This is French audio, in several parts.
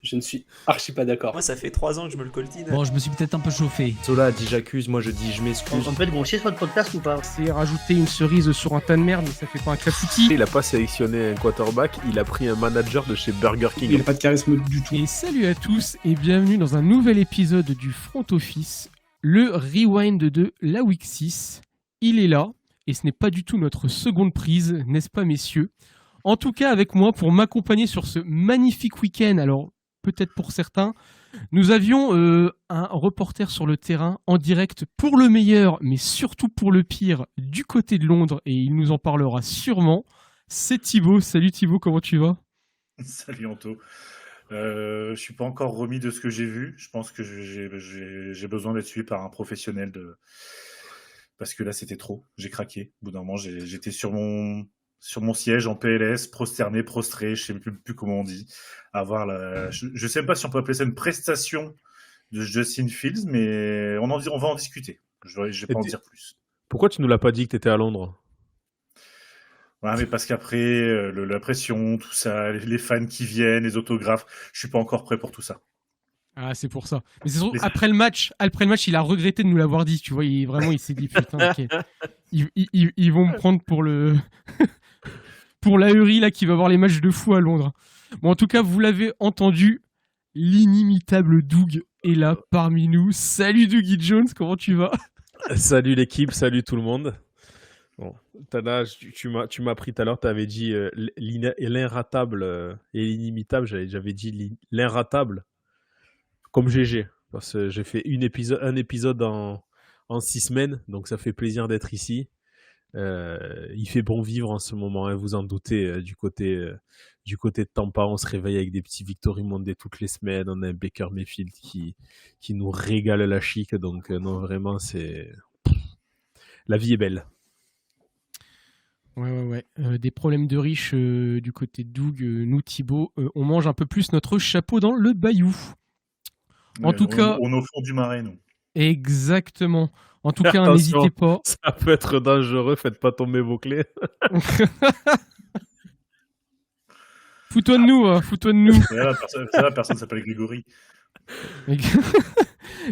Je ne suis archi pas d'accord. Moi, ça fait 3 ans que je me le coltine. Bon, je me suis peut-être un peu chauffé. Zola a dit j'accuse, moi je dis je m'excuse. On peut être grossier sur le podcast ou pas? C'est rajouter une cerise sur un tas de merde, mais ça fait pas un clafoutis. Il a pas sélectionné un quarterback, il a pris un manager de chez Burger King. Il n'a pas de charisme du tout. Et salut à tous et bienvenue dans un nouvel épisode du Front Office, le rewind de la Week 6. Il est là, et ce n'est pas du tout notre seconde prise, n'est-ce pas messieurs? En tout cas avec moi pour m'accompagner sur ce magnifique week-end, alors peut-être pour certains, nous avions un reporter sur le terrain en direct pour le meilleur, mais surtout pour le pire, du côté de Londres, et il nous en parlera sûrement. C'est Thibaut. Salut Thibaut, comment tu vas? Salut Anto. Je suis pas encore remis de ce que j'ai vu. Je pense que j'ai besoin d'être suivi par un professionnel parce que là c'était trop. J'ai craqué. Au bout d'un moment, j'étais sur mon siège en PLS, prosterné, prostré, je sais plus comment on dit. Je sais même pas si on peut appeler ça une prestation de Justin Fields, mais on va en discuter. Je vais pas en dire plus. Pourquoi tu nous l'as pas dit que t'étais à Londres? Ouais, mais parce qu'après, la pression, tout ça, les fans qui viennent, les autographes, je suis pas encore prêt pour tout ça. Ah, c'est pour ça. Mais c'est surtout, après le match, il a regretté de nous l'avoir dit, tu vois. Il s'est dit, putain, ok. Ils vont me prendre pour le... pour l'ahuri, là, qui va voir les matchs de fou à Londres. Bon, en tout cas, vous l'avez entendu, l'inimitable Doug est là parmi nous. Salut Dougie Jones, comment tu vas? Salut l'équipe, salut tout le monde. Bon, Tana, tu m'as pris tout à l'heure, tu avais dit l'inratable et l'inimitable. J'avais dit l'inratable comme GG. Parce que j'ai fait un épisode en 6 semaines, donc ça fait plaisir d'être ici. Il fait bon vivre en ce moment, hein, vous en doutez, du côté de Tampa, on se réveille avec des petits Victory Monday toutes les semaines, on a un Baker Mayfield qui nous régale la chic, donc non, vraiment, la vie est belle. Ouais. Des problèmes de riches du côté de Doug, nous Thibaut, on mange un peu plus notre chapeau dans le bayou. En tout cas, on est au fond du marais, nous. Exactement. En tout cas, Attention, n'hésitez pas. Ça peut être dangereux, faites pas tomber vos clés. Fous-toi de nous. Personne s'appelle Grégory.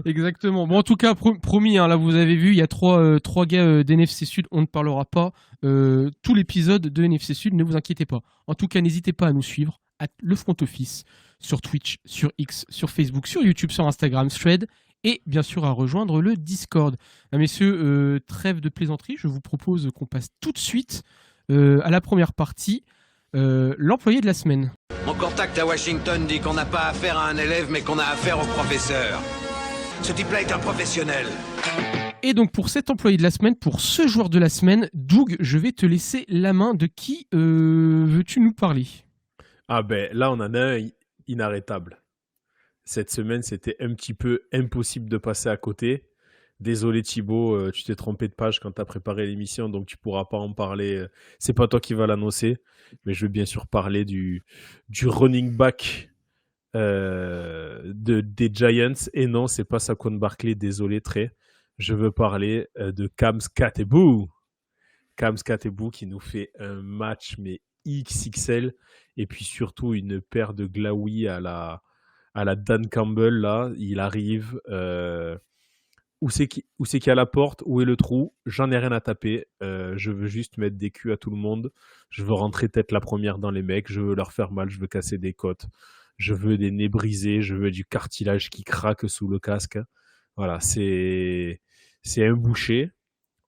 Exactement. Bon, en tout cas, promis, hein, là vous avez vu, il y a trois gars d'NFC Sud, on ne parlera pas tout l'épisode de NFC Sud, ne vous inquiétez pas. En tout cas, n'hésitez pas à nous suivre, à le Front Office, sur Twitch, sur X, sur Facebook, sur YouTube, sur Instagram, Thread, et bien sûr à rejoindre le Discord. Messieurs, trêve de plaisanterie, je vous propose qu'on passe tout de suite à la première partie, l'employé de la semaine. Mon contact à Washington dit qu'on n'a pas affaire à un élève, mais qu'on a affaire au professeur. Ce type-là est un professionnel. Et donc pour cet employé de la semaine, pour ce joueur de la semaine, Doug, je vais te laisser la main. De qui veux-tu nous parler? Ah ben là, on en a un inarrêtable. Cette semaine, c'était un petit peu impossible de passer à côté. Désolé Thibaut, tu t'es trompé de page quand tu as préparé l'émission, donc tu pourras pas en parler. C'est pas toi qui vas l'annoncer, mais je vais bien sûr parler du running back des Giants. Et non, c'est pas Saquon Barkley, désolé très. Je veux parler de Cam Skattebo. Cam Skattebo qui nous fait un match mais XXL, et puis surtout une paire de glaouis à la Dan Campbell là. Il arrive. Où c'est qu'il y a la porte? Où est le trou? J'en ai rien à taper. Je veux juste mettre des culs à tout le monde. Je veux rentrer tête la première dans les mecs. Je veux leur faire mal. Je veux casser des côtes. Je veux des nez brisés. Je veux du cartilage qui craque sous le casque. Voilà, c'est un boucher.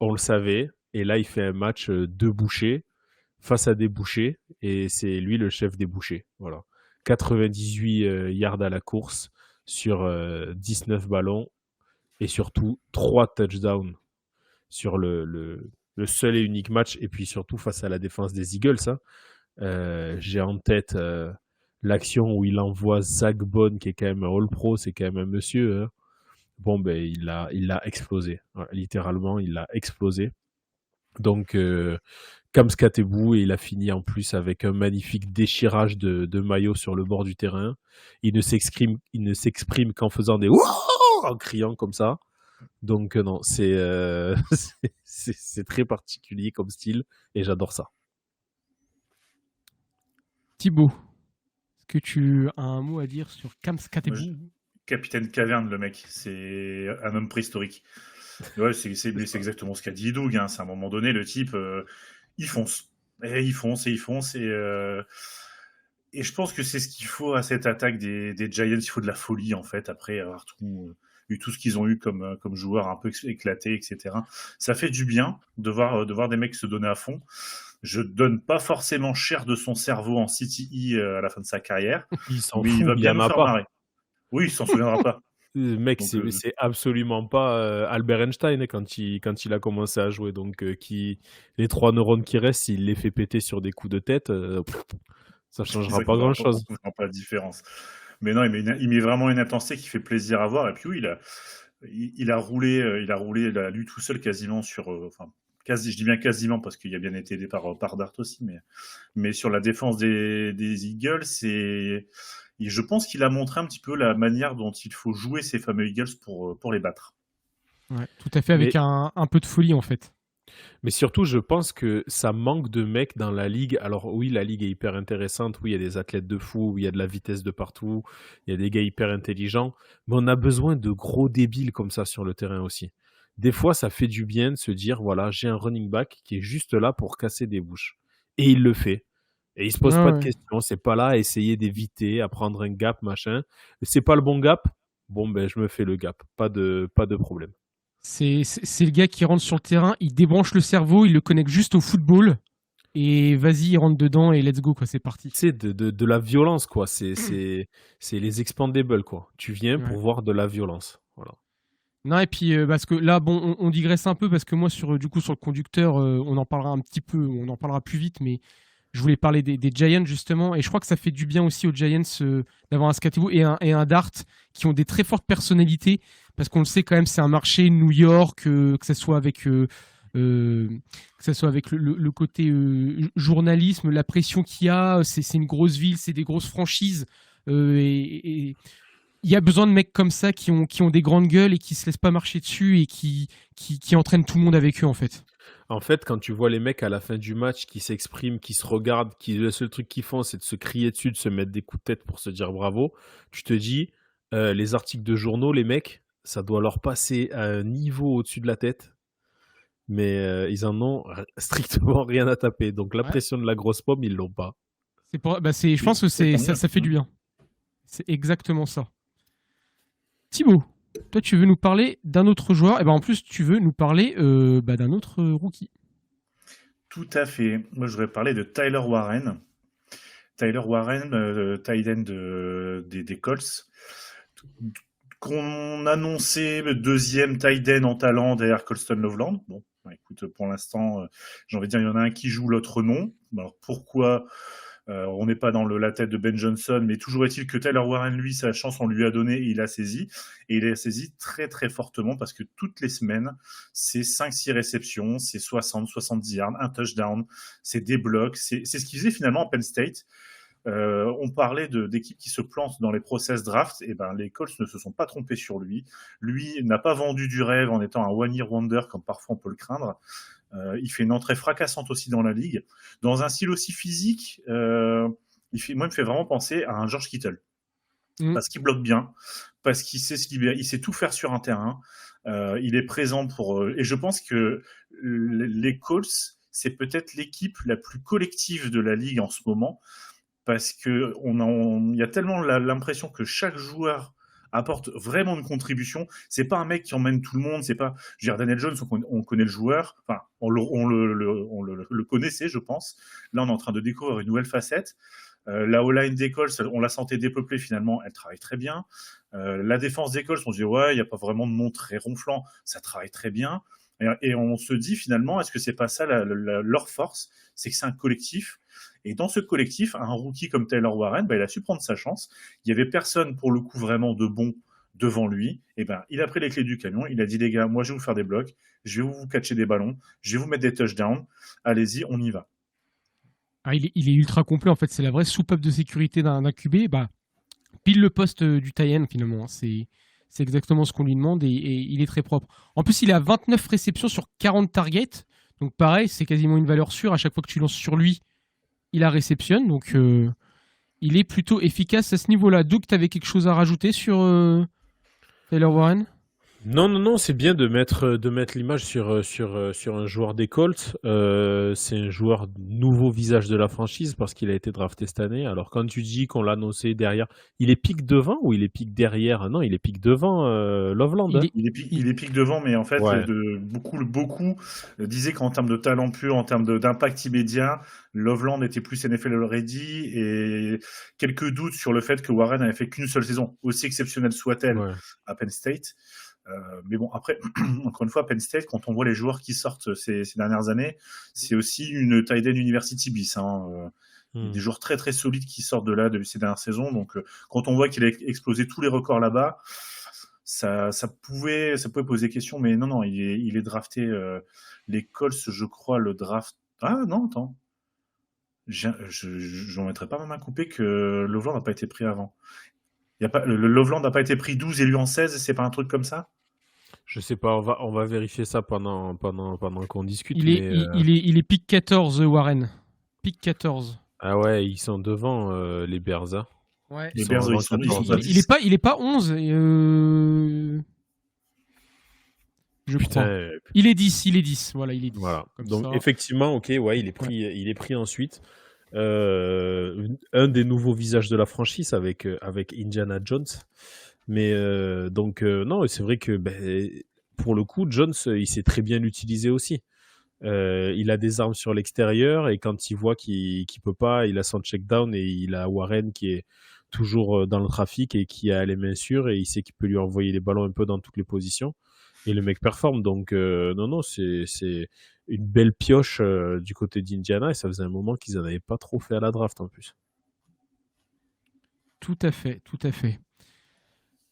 On le savait. Et là, il fait un match de bouchers face à des bouchers. Et c'est lui le chef des bouchers. Voilà. 98 yards à la course sur 19 ballons. Et surtout, 3 touchdowns sur le seul et unique match. Et puis surtout, face à la défense des Eagles. Hein. J'ai en tête l'action où il envoie Zach Bond, qui est quand même un All-Pro. C'est quand même un monsieur. Hein. Bon, ben, il a explosé. Voilà, littéralement, il a explosé. Donc, Cam Skattebo, et il a fini en plus avec un magnifique déchirage de maillot sur le bord du terrain. Il ne s'exprime qu'en faisant des en criant comme ça. Donc non, c'est très particulier comme style et j'adore ça. Thibaut, Est-ce que tu as un mot à dire sur Kams Katebu? Capitaine Caverne, le mec, c'est un homme préhistorique. Ouais, c'est exactement ce qu'a dit Doug. Hein. C'est à un moment donné, le type, il fonce. Et il fonce, et il fonce. Et je pense que c'est ce qu'il faut à cette attaque des Giants. Il faut de la folie, en fait, après avoir eu tout ce qu'ils ont eu comme joueurs un peu éclatés, etc. Ça fait du bien de voir des mecs se donner à fond. Je donne pas forcément cher de son cerveau en CTE à la fin de sa carrière. Il s'en mais fout, il va il y bien en nous a faire pas. marrer. Oui, il s'en souviendra pas. Mec, Donc, c'est absolument pas Albert Einstein quand il a commencé à jouer. Donc, les 3 neurones qui restent, s'il les fait péter sur des coups de tête, ça changera pas grand-chose. On ne pas la différence. Mais non, il met vraiment une intensité qui fait plaisir à voir. Et puis oui, il a roulé lui tout seul quasiment sur... je dis bien quasiment parce qu'il a bien été aidé par Dart aussi, mais sur la défense des Eagles, je pense qu'il a montré un petit peu la manière dont il faut jouer ces fameux Eagles pour les battre. Ouais, tout à fait, avec un peu de folie en fait. Mais surtout, je pense que ça manque de mecs dans la ligue. Alors oui, la ligue est hyper intéressante. Oui, il y a des athlètes de fou, il y a de la vitesse de partout, il y a des gars hyper intelligents. Mais on a besoin de gros débiles comme ça sur le terrain aussi. Des fois, ça fait du bien de se dire, voilà, j'ai un running back qui est juste là pour casser des bouches. Et il le fait. Et il se pose pas de questions. C'est pas là à essayer d'éviter, à prendre un gap, machin. C'est pas le bon gap. Bon, ben, je me fais le gap. Pas de problème. C'est le gars qui rentre sur le terrain, il débranche le cerveau, il le connecte juste au football. Et vas-y, il rentre dedans et let's go, quoi, c'est parti. C'est de la violence, quoi. C'est les expandables, quoi. Tu viens pour voir de la violence. Voilà. Non, et puis, parce que là, bon, on digresse un peu, parce que moi, sur le conducteur, on en parlera un petit peu, on en parlera plus vite, mais je voulais parler des Giants, justement, et je crois que ça fait du bien aussi aux Giants d'avoir un Skatebu et un Dart qui ont des très fortes personnalités, parce qu'on le sait quand même, c'est un marché New York, que ce soit avec... que ce soit avec le côté journalisme, la pression qu'il y a, c'est une grosse ville, c'est des grosses franchises, et il y a besoin de mecs comme ça qui ont des grandes gueules et qui se laissent pas marcher dessus et qui entraînent tout le monde avec eux en fait. En fait, quand tu vois les mecs à la fin du match qui s'expriment, qui se regardent, le seul truc qu'ils font, c'est de se crier dessus, de se mettre des coups de tête pour se dire bravo, tu te dis, les articles de journaux, les mecs, ça doit leur passer à un niveau au-dessus de la tête. Mais ils en ont strictement rien à taper. Donc la pression de la grosse pomme, ils l'ont pas. Je pense que ça fait du bien. C'est exactement ça. Thibaut, toi tu veux nous parler d'un autre joueur, et en plus tu veux nous parler d'un autre rookie. Tout à fait. Moi je voudrais parler de Tyler Warren. Tyler Warren, tight end des Colts, qu'on annonçait le deuxième tight end en talent derrière Colston Loveland. Bon, écoute, pour l'instant, j'ai envie de dire, il y en a un qui joue, l'autre non. Alors pourquoi on n'est pas dans la tête de Ben Johnson, mais toujours est-il que Tyler Warren, lui, sa chance, on lui a donné et il a saisi. Et il a saisi très, très fortement parce que toutes les semaines, c'est 5-6 réceptions, c'est 60-70 yards, un touchdown, c'est des blocs. C'est ce qu'il faisait finalement à Penn State. On parlait d'équipes qui se plantent dans les process draft, et les Colts ne se sont pas trompés sur lui. Lui n'a pas vendu du rêve en étant un one-year wonder comme parfois on peut le craindre. Il fait une entrée fracassante aussi dans la ligue. Dans un style aussi physique, il me fait vraiment penser à un George Kittle. Parce qu'il bloque bien, parce qu'il sait il sait tout faire sur un terrain. Il est présent et je pense que les Colts, c'est peut-être l'équipe la plus collective de la ligue en ce moment, parce que il y a tellement l'impression que chaque joueur apporte vraiment une contribution. C'est pas un mec qui emmène tout le monde. C'est pas, je veux dire, Daniel Jones, on connaît le joueur. Enfin, on le connaissait, je pense. Là, on est en train de découvrir une nouvelle facette. La O-line des Colts, on la sentait dépeuplée finalement. Elle travaille très bien. La défense des Colts, on se dit ouais, il y a pas vraiment de nom très ronflant. Ça travaille très bien. Et on se dit finalement, est-ce que c'est pas ça leur force? C'est que c'est un collectif. Et dans ce collectif, un rookie comme Tyler Warren, il a su prendre sa chance. Il n'y avait personne, pour le coup, vraiment de bon devant lui. Et il a pris les clés du camion. Il a dit, les gars, moi, je vais vous faire des blocs. Je vais vous catcher des ballons. Je vais vous mettre des touchdowns. Allez-y, on y va. Il est ultra complet, en fait. C'est la vraie soupape de sécurité d'un QB. Pile le poste du tie-end, finalement. C'est exactement ce qu'on lui demande et il est très propre. En plus, il a 29 réceptions sur 40 targets. Donc, pareil, c'est quasiment une valeur sûre. À chaque fois que tu lances sur lui, il la réceptionne, donc il est plutôt efficace à ce niveau-là. Doug, tu avais quelque chose à rajouter sur Taylor Warren? Non, c'est bien de mettre l'image sur un joueur des Colts. C'est un joueur nouveau visage de la franchise parce qu'il a été drafté cette année. Alors quand tu dis qu'on l'a annoncé derrière, il est pique devant ou il est pique derrière? Non, il est pique devant Loveland. Il est pique devant, mais en fait, Ouais. beaucoup disaient qu'en termes de talent pur, en termes d'impact immédiat, Loveland était plus NFL ready, et quelques doutes sur le fait que Warren avait fait qu'une seule saison, aussi exceptionnelle soit-elle, Ouais. à Penn State. Mais bon, après, encore une fois, Penn State, quand on voit les joueurs qui sortent ces dernières années, c'est aussi une tight end university bis. Il y a des joueurs très très solides qui sortent de là depuis ces dernières saisons. Donc, quand on voit qu'il a explosé tous les records là-bas, ça pouvait poser question. Mais non, il est drafté. Les Colts, je crois, le draft. Ah non, attends. Je n'en mettrais pas ma main coupée que Loveland n'a pas été pris avant. Le Loveland n'a pas été pris 12 et lui en 16, c'est pas un truc comme ça? Je sais pas, on va vérifier ça pendant qu'on discute. Il est pick 14, Warren. Pick 14. Ah ouais, ils sont devant les Bears. Hein. Ouais. Les sont Bears, vraiment ils sont 14. pas 10. Il est pas 11. Je Putain, crois. Il est 10. Voilà, il est 10. voilà. Comme Donc ça. effectivement, ok, ouais, il est pris ensuite. Un des nouveaux visages de la franchise avec Indiana Jones. Mais non, c'est vrai que pour le coup, Jones, il sait très bien l'utiliser aussi. Il a des armes sur l'extérieur et quand il voit qu'il peut pas, il a son check down et il a Warren qui est toujours dans le trafic et qui a les mains sûres et il sait qu'il peut lui envoyer les ballons un peu dans toutes les positions. Et le mec performe. Donc non, c'est une belle pioche du côté d'Indiana et ça faisait un moment qu'ils n'en avaient pas trop fait à la draft en plus. Tout à fait.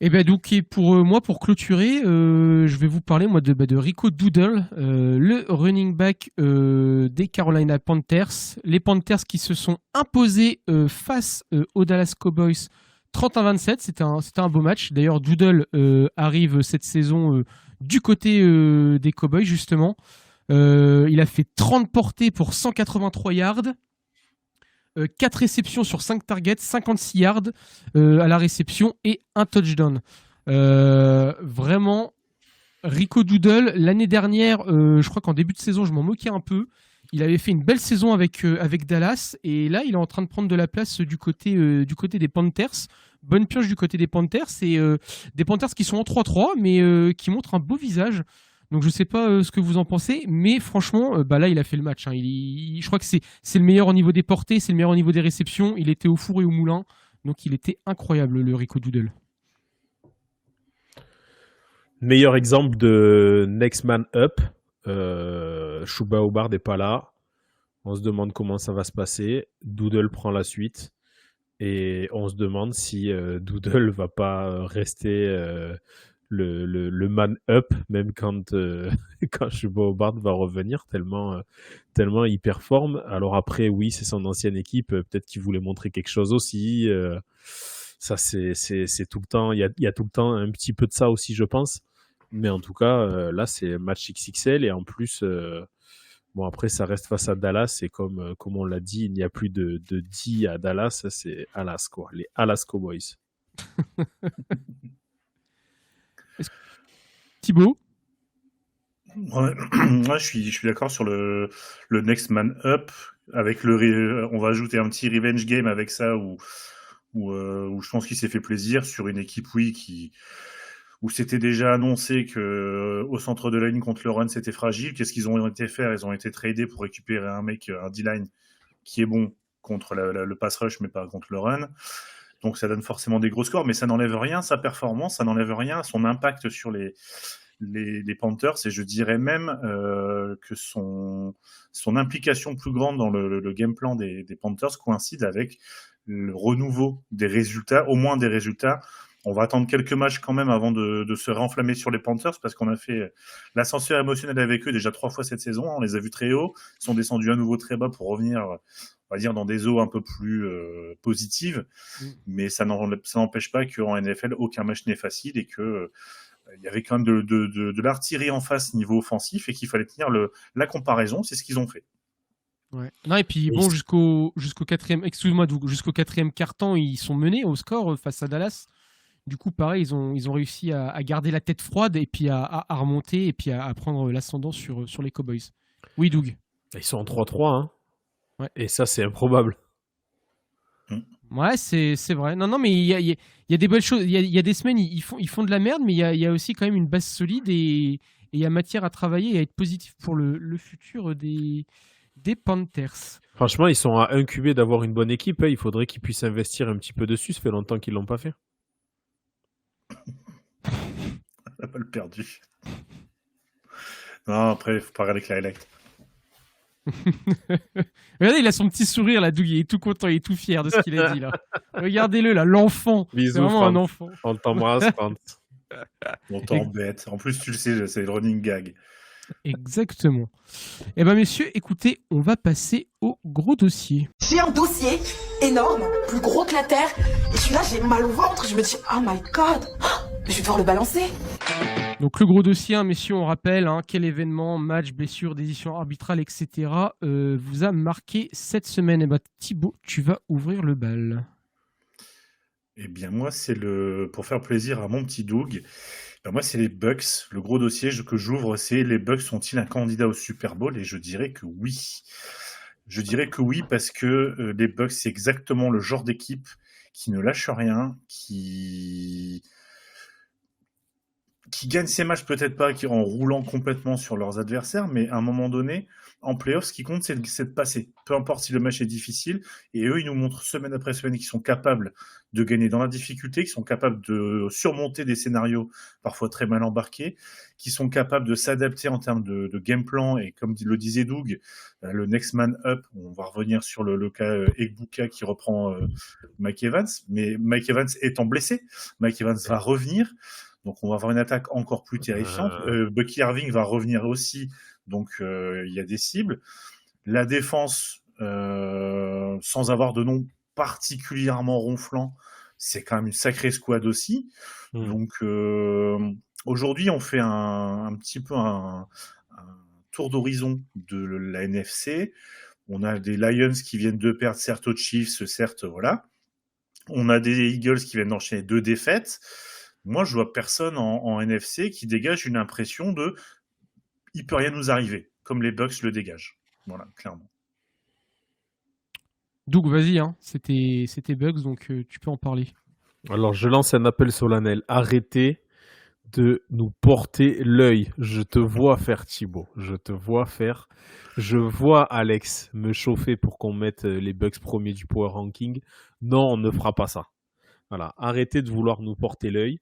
Et ben donc pour clôturer, je vais vous parler moi de Rico Doodle, le running back des Carolina Panthers. Les Panthers qui se sont imposés face aux Dallas Cowboys 31-27. C'était un beau match. D'ailleurs, Doodle arrive cette saison du côté des Cowboys justement. Il a fait 30 portées pour 183 yards. 4 réceptions sur 5 targets, 56 yards à la réception et un touchdown. Vraiment, Rico Doodle, l'année dernière, je crois qu'en début de saison, je m'en moquais un peu. Il avait fait une belle saison avec Dallas et là, il est en train de prendre de la place du côté des Panthers. Bonne pioche du côté des Panthers et des Panthers qui sont en 3-3 mais qui montrent un beau visage. Donc je sais pas ce que vous en pensez, mais franchement, là il a fait le match. Hein. Je crois que c'est le meilleur au niveau des portées, c'est le meilleur au niveau des réceptions. Il était au four et au moulin, donc il était incroyable le Rico Doodle. Meilleur exemple de Next Man Up. Chuba Hubbard n'est pas là. On se demande comment ça va se passer. Doodle prend la suite. Et on se demande si Doodle va pas rester le man up, même quand Chuba Hubbard va revenir, tellement il performe. Alors après, oui, c'est son ancienne équipe. Peut-être qu'il voulait montrer quelque chose aussi. Ça, c'est tout le temps. Il y a tout le temps un petit peu de ça aussi, je pense. Mais en tout cas, là, c'est match XXL. Et en plus... Bon, après, ça reste face à Dallas et comme on l'a dit, il n'y a plus de D à Dallas, c'est Alas, quoi. Les Alas Cowboys. Thibaut? Ouais, je suis d'accord sur le Next Man Up. On va ajouter un petit revenge game avec ça où je pense qu'il s'est fait plaisir sur une équipe, oui, où c'était déjà annoncé que au centre de la ligne contre le run c'était fragile. Qu'est-ce qu'ils ont été faire? Ils ont été tradés pour récupérer un D-line qui est bon contre le pass rush mais pas contre le run. Donc ça donne forcément des gros scores, mais ça n'enlève rien sa performance, ça n'enlève rien son impact sur les Panthers, et je dirais même que son implication plus grande dans le game plan des Panthers coïncide avec le renouveau des résultats, au moins des résultats. On va attendre quelques matchs quand même avant de se renflammer sur les Panthers parce qu'on a fait l'ascenseur émotionnel avec eux déjà 3 fois cette saison. On les a vus très haut, ils sont descendus à nouveau très bas pour revenir, on va dire, dans des eaux un peu plus positives. Mais ça n'empêche pas qu'en NFL, aucun match n'est facile et que il y avait quand même de l'artillerie en face niveau offensif et qu'il fallait tenir la comparaison. C'est ce qu'ils ont fait. Ouais. Non, et puis Et bon, ils- jusqu'au quatrième, excuse-moi, Doug, jusqu'au quatrième quart-temps, ils sont menés au score face à Dallas. Du coup, pareil, ils ont réussi à garder la tête froide et puis à remonter et puis à prendre l'ascendant sur les Cowboys. Oui, Doug. Ils sont en 3-3, hein. Ouais. Et ça, c'est improbable. Ouais, c'est vrai. Non, non, mais il y a des belles choses. Il y a des semaines, ils font de la merde, mais il y a aussi quand même une base solide et il y a matière à travailler et à être positif pour le futur des Panthers. Franchement, ils sont à 1 QB d'avoir une bonne équipe. Hein. Il faudrait qu'ils puissent investir un petit peu dessus. Ça fait longtemps qu'ils l'ont pas fait. On a pas le perdu. Non, après, il faut pas regarder que la highlight. Regardez, il a son petit sourire là, Doug, il est tout content, il est tout fier de ce qu'il a dit là. Regardez-le là, l'enfant. C'est Bisous, vraiment un Franz. enfant. On t'embrasse, Franz. On t'embête. En plus, tu le sais, c'est le running gag. Exactement. Eh ben messieurs, écoutez, on va passer au gros dossier. J'ai un dossier énorme, plus gros que la terre, et celui-là j'ai mal au ventre, je me dis oh my god, je vais devoir le balancer. Donc le gros dossier, hein, messieurs, on rappelle, hein, quel événement, match, blessure, décision arbitrale, etc. Vous a marqué cette semaine. Eh ben Thibaut, tu vas ouvrir le bal. Eh bien, moi, pour faire plaisir à mon petit Doug, ben moi, c'est les Bucks. Le gros dossier que j'ouvre, c'est les Bucks sont-ils un candidat au Super Bowl? Et je dirais que oui. Je dirais que oui, parce que les Bucks, c'est exactement le genre d'équipe qui ne lâche rien, qui gagne ses matchs, peut-être pas en roulant complètement sur leurs adversaires, mais à un moment donné, en playoffs, ce qui compte, c'est de passer. Peu importe si le match est difficile, et eux, ils nous montrent semaine après semaine qu'ils sont capables de gagner dans la difficulté, qu'ils sont capables de surmonter des scénarios parfois très mal embarqués, qu'ils sont capables de s'adapter en termes de game plan, et comme le disait Doug, le next man up, on va revenir sur le cas Egbuka qui reprend Mike Evans, mais Mike Evans étant blessé, Mike Evans va revenir, donc on va avoir une attaque encore plus terrifiante. Bucky Irving va revenir aussi, donc il y a des cibles. La défense, sans avoir de nom particulièrement ronflant, c'est quand même une sacrée squad aussi. Donc aujourd'hui, on fait un petit peu un tour d'horizon de la NFC. On a des Lions qui viennent de perdre, certes aux Chiefs, certes, voilà. On a des Eagles qui viennent d'enchaîner 2 défaites. Moi, je vois personne en NFC qui dégage une impression de il peut rien nous arriver, comme les Bucks le dégagent. Voilà, clairement. Doug, vas-y, hein. C'était Bugs, donc tu peux en parler. Alors, je lance un appel solennel. Arrêtez de nous porter l'œil. Je te vois faire, Thibaut. Je te vois faire. Je vois Alex me chauffer pour qu'on mette les Bucks premiers du Power Ranking. Non, on ne fera pas ça. Voilà. Arrêtez de vouloir nous porter l'œil.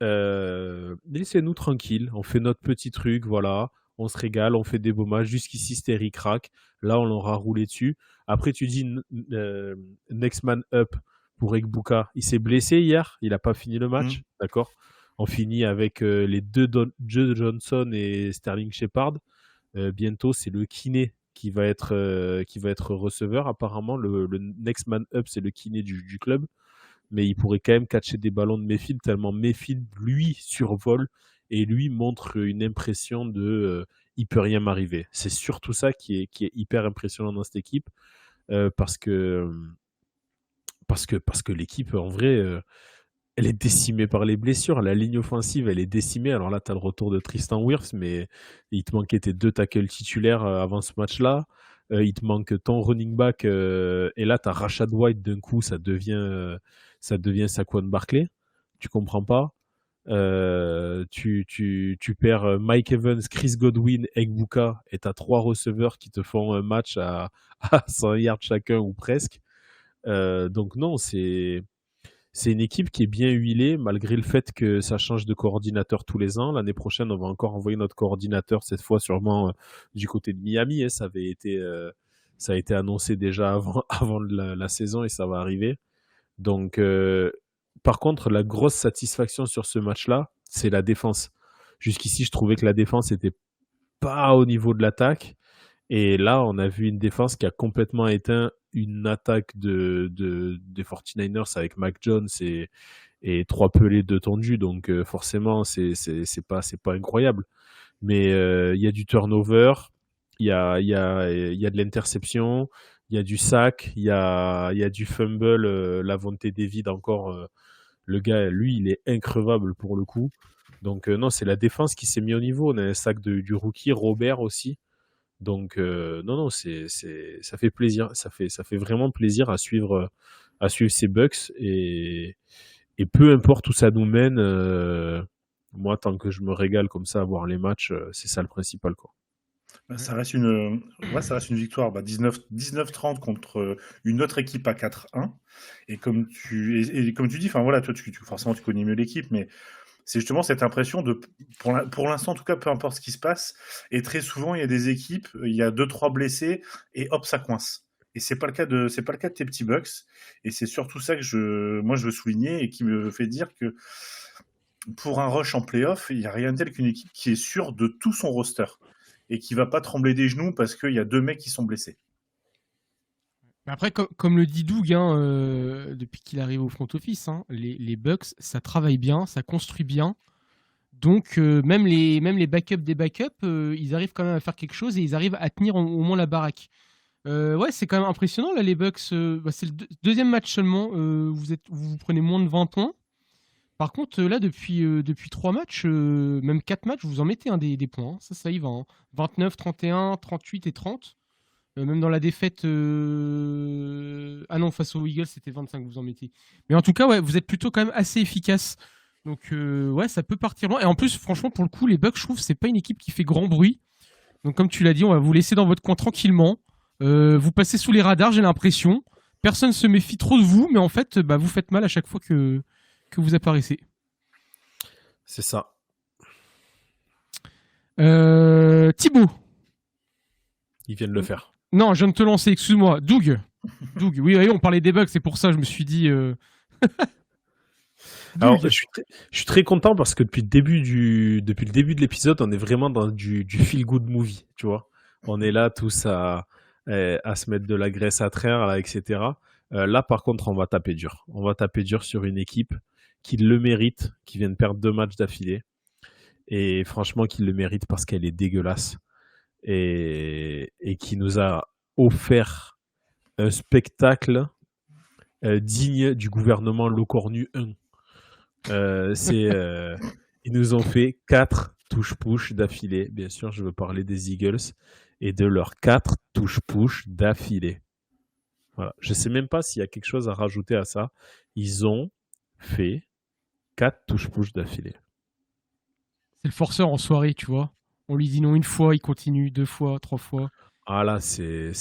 Laissez-nous tranquilles. On fait notre petit truc, voilà. On se régale, on fait des beaux matchs. Jusqu'ici, c'était ric-rac. Là, on l'aura roulé dessus. Après, tu dis next man up pour Egbuka. Il s'est blessé hier. Il n'a pas fini le match. D'accord. On finit avec les deux Joe Johnson et Sterling Shepard. Bientôt, c'est le kiné qui va être receveur. Apparemment, le next man up, c'est le kiné du club. Mais il pourrait quand même catcher des ballons de Mayfield, tellement Mayfield, lui, survole et lui montre une impression de il peut rien m'arriver. C'est surtout ça qui est hyper impressionnant dans cette équipe parce que l'équipe, en vrai, elle est décimée par les blessures. La ligne offensive, elle est décimée. Alors là, tu as le retour de Tristan Wirfs, mais il te manquait tes 2 tackles titulaires avant ce match-là. Il te manque ton running back et là, tu as Rashad White d'un coup, ça devient Saquon Barkley. Tu comprends pas. Tu perds Mike Evans, Chris Godwin, Egbuka et tu as 3 receveurs qui te font un match à 100 yards chacun ou presque. Donc non, c'est une équipe qui est bien huilée malgré le fait que ça change de coordinateur tous les ans. L'année prochaine, on va encore envoyer notre coordinateur, cette fois sûrement du côté de Miami. Hein. Ça a été annoncé déjà avant la saison et ça va arriver. Donc, par contre, la grosse satisfaction sur ce match-là, c'est la défense. Jusqu'ici, je trouvais que la défense n'était pas au niveau de l'attaque. Et là, on a vu une défense qui a complètement éteint une attaque des 49ers avec Mac Jones et 3 pelés, 2 tondus. Donc, forcément, c'est pas incroyable. Mais il y a du turnover. Il y a de l'interception, il y a du sac, il y a du fumble. Lavonte David encore, le gars, lui, il est increvable pour le coup. Donc non, c'est la défense qui s'est mis au niveau. On a un sac du rookie, Robert aussi. Donc non, ça fait plaisir. Ça fait vraiment plaisir à suivre ces Bucks. Et peu importe où ça nous mène, moi, tant que je me régale comme ça à voir les matchs, c'est ça le principal, quoi. Ça reste une victoire 19-30 contre une autre équipe à 4-1. Et comme tu dis, enfin voilà, toi, forcément, tu connais mieux l'équipe, mais c'est justement cette impression pour l'instant, en tout cas, peu importe ce qui se passe. Et très souvent, il y a des équipes, il y a 2-3 blessés et hop, ça coince. Et c'est pas le cas de tes petits Bucks. Et c'est surtout ça que je veux souligner et qui me fait dire que pour un rush en playoff, il n'y a rien de tel qu'une équipe qui est sûre de tout son roster et qui va pas trembler des genoux parce qu'il y a 2 mecs qui sont blessés. Après, comme le dit Doug, depuis qu'il arrive au front office, les Bucks, ça travaille bien, ça construit bien. Donc, même les backups des backups, ils arrivent quand même à faire quelque chose et ils arrivent à tenir au moins la baraque. Ouais, c'est quand même impressionnant, là, les Bucks. C'est le deuxième match seulement. Vous prenez moins de 20 points. Par contre, là, depuis 3 matchs, même 4 matchs, vous en mettez des points. Ça y va. 29, 31, 38 et 30. Même dans la défaite... Ah non, face aux Eagles, c'était 25 que vous en mettez. Mais en tout cas, ouais, vous êtes plutôt quand même assez efficace. Donc, ouais, ça peut partir loin. Et en plus, franchement, pour le coup, les Bucks, je trouve, c'est pas une équipe qui fait grand bruit. Donc, comme tu l'as dit, on va vous laisser dans votre coin tranquillement. Vous passez sous les radars, j'ai l'impression. Personne se méfie trop de vous, mais en fait, vous faites mal à chaque fois que vous apparaissez. C'est ça. Thibaut. Ils viennent le faire. Non, je viens de te lancer, excuse-moi. Doug, oui, on parlait des bugs, c'est pour ça, je me suis dit... Alors, je suis très content parce que depuis le début de l'épisode, on est vraiment dans du feel-good movie, tu vois. On est là tous à se mettre de la graisse à traire, là, etc. Là, par contre, on va taper dur. On va taper dur sur une équipe qui le mérite, qui vient de perdre 2 matchs d'affilée. Et franchement, qui le mérite parce qu'elle est dégueulasse. Et qui nous a offert un spectacle digne du gouvernement Locornu 1. Ils nous ont fait 4 touche-push d'affilée. Bien sûr, je veux parler des Eagles et de leurs 4 touche-push d'affilée. Voilà. Je ne sais même pas s'il y a quelque chose à rajouter à ça. Ils ont fait 4 touche-push d'affilée. C'est le forceur en soirée, tu vois. On lui dit non une fois, il continue 2 fois, 3 fois. Ah là, c'est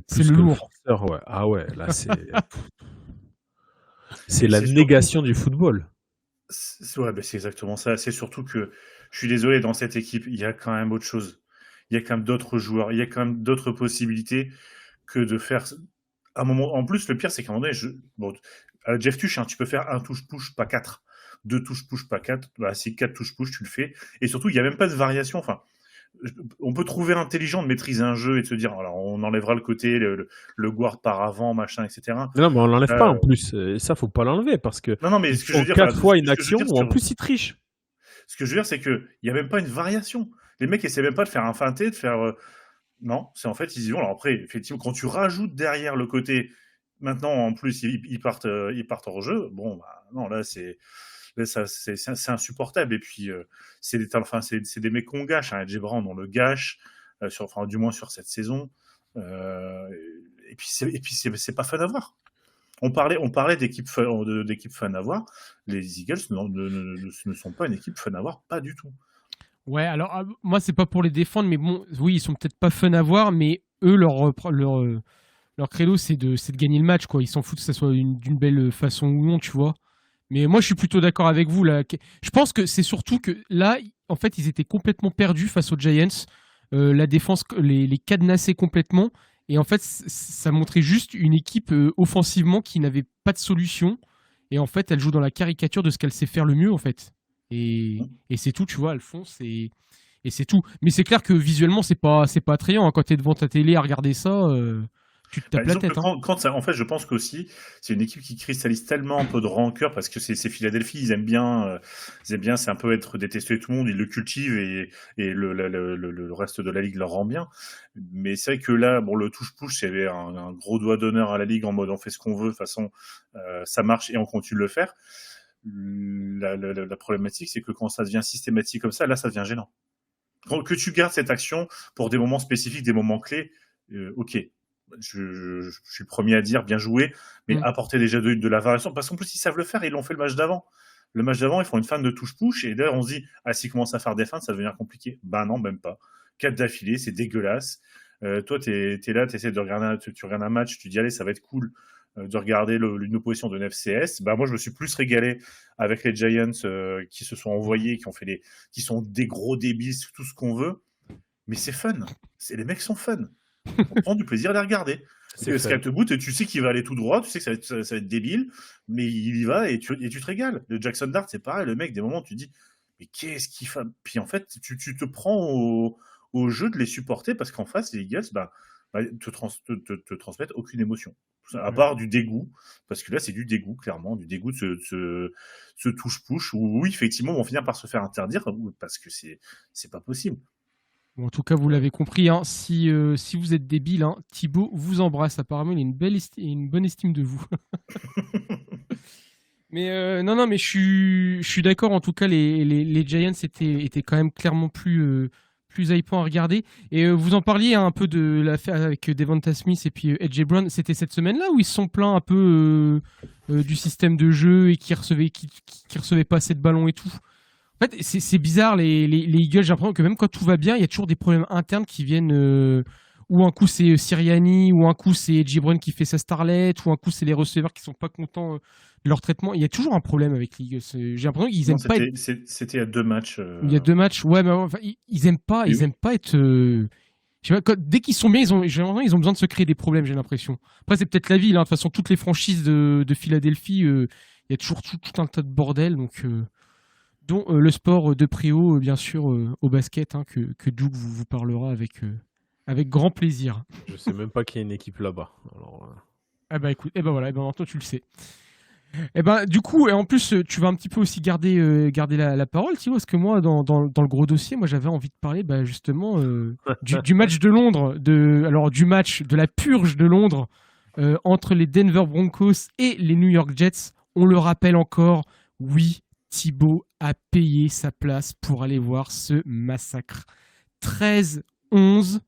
plus le lourd. Forceur, ouais. Ah ouais, là c'est c'est la négation du football. C'est exactement ça. C'est surtout que je suis désolé, dans cette équipe, il y a quand même autre chose. Il y a quand même d'autres joueurs, il y a quand même d'autres possibilités que de faire un moment. En plus, le pire, c'est qu'à un moment donné, Jeff Tuch, tu peux faire un touche-push, pas 4. 2 touche-push, pas 4. Si 4 touche-push, tu le fais. Et surtout, il n'y a même pas de variation. Enfin, on peut trouver intelligent de maîtriser un jeu et de se dire, alors on enlèvera le côté, le guard par avant, machin, etc. Non, mais on l'enlève pas en plus. Et ça, faut pas l'enlever parce que. Non, mais ce que je veux dire, 4 fois une action où en plus ils trichent. Ce que je veux dire, c'est qu'il n'y a même pas une variation. Les mecs essaient même pas de faire un feinté, de faire. Non, c'est en fait, ils y vont. Alors après, effectivement, quand tu rajoutes derrière le côté, maintenant en plus, ils partent hors jeu. Bon, non, là, c'est insupportable. Et puis, c'est des mecs qu'on gâche. Jay Brown, on le gâche, du moins sur cette saison. Et puis, c'est pas fun à voir. On parlait d'équipe fun à voir. Les Eagles ne sont pas une équipe fun à voir, pas du tout. Ouais, alors moi c'est pas pour les défendre, mais bon, oui, ils sont peut-être pas fun à voir, mais eux leur credo c'est de gagner le match, quoi. Ils s'en foutent que ça soit d'une belle façon ou non, tu vois. Mais moi je suis plutôt d'accord avec vous là. Je pense que c'est surtout que là, en fait, ils étaient complètement perdus face aux Giants. La défense les cadenassait complètement. Et en fait, ça montrait juste une équipe offensivement qui n'avait pas de solution. Et en fait, elle joue dans la caricature de ce qu'elle sait faire le mieux, en fait. Et c'est tout, tu vois, Alphonse. Et c'est tout. Mais c'est clair que visuellement, c'est pas attrayant. Quand t'es devant ta télé à regarder ça, Tu te tapes la Disons que tête. Hein. quand ça, en fait, je pense qu'aussi, c'est une équipe qui cristallise tellement un peu de rancœur parce que c'est Philadelphie, ils aiment bien, c'est un peu être détesté de tout le monde, ils le cultivent et le reste de la ligue leur rend bien. Mais c'est vrai que là, bon, le touche-push, c'est un gros doigt d'honneur à la ligue en mode on fait ce qu'on veut, de toute façon, ça marche et on continue de le faire. La problématique, c'est que quand ça devient systématique comme ça, là, ça devient gênant. Que tu gardes cette action pour des moments spécifiques, des moments clés, ok. Je suis le premier à dire bien joué, mais apporter déjà de la variation, parce qu'en plus ils savent le faire, ils l'ont fait le match d'avant. Le match d'avant, ils font une fin de touche-push, et d'ailleurs on se dit, s'ils commencent à faire des feintes, ça va devenir compliqué. Ben non, même pas. 4 d'affilée, c'est dégueulasse. Toi, t'es là, tu regardes un match, tu dis allez, ça va être cool de regarder une opposition de FCS. Ben moi, je me suis plus régalé avec les Giants qui se sont envoyés, qui sont des gros débiles, tout ce qu'on veut, mais c'est fun. Les mecs sont fun. On prend du plaisir à les regarder. Scapegoat, tu sais qu'il va aller tout droit, tu sais que ça va être débile, mais il y va et tu te régales. Le Jackson Dart, c'est pareil, le mec, des moments, tu te dis, mais qu'est-ce qu'il fait? Puis en fait, tu te prends au jeu de les supporter parce qu'en face, les Eagles te transmettent aucune émotion. À part du dégoût, parce que là, c'est du dégoût, clairement, du dégoût de ce touche-push où, oui, effectivement, vont finir par se faire interdire parce que c'est pas possible. Bon, en tout cas, vous l'avez compris, hein, si vous êtes débile, hein, Thibaut vous embrasse. Apparemment, il a une bonne estime de vous. Mais non, mais je suis d'accord. En tout cas, les Giants étaient quand même clairement plus hypants à regarder. Et vous en parliez un peu de l'affaire avec Devonta Smith et puis AJ Brown. C'était cette semaine-là où ils se sont plaints un peu du système de jeu et qui recevaient pas assez de ballons et tout. En fait, c'est bizarre, les Eagles. J'ai l'impression que même quand tout va bien, il y a toujours des problèmes internes qui viennent. Ou un coup c'est Sirianni, ou un coup c'est Gibran qui fait sa starlet, ou un coup c'est les receveurs qui sont pas contents de leur traitement. Il y a toujours un problème avec les Eagles. J'ai l'impression qu'ils aiment pas être... C'était il y a 2 matchs. Il y a 2 matchs, ouais, mais enfin, ils aiment pas être... Je sais pas, dès qu'ils sont bien, ils ont besoin de se créer des problèmes, j'ai l'impression. Après, c'est peut-être la vie, là. De toute façon, toutes les franchises de Philadelphie, il y a toujours tout un tas de bordel, donc... dont le sport de préau, bien sûr, au basket, hein, que Doug vous parlera avec grand plaisir. Je sais même pas qu'il y a une équipe là-bas. Alors, Ah bah écoute, voilà, maintenant tu le sais. Du coup, et en plus, tu vas un petit peu aussi garder la parole, Thibaut, parce que moi, dans le gros dossier, moi j'avais envie de parler justement du match de Londres, du match de la purge de Londres entre les Denver Broncos et les New York Jets. On le rappelle encore, oui, Thibaut a payé sa place pour aller voir ce massacre. 13-11,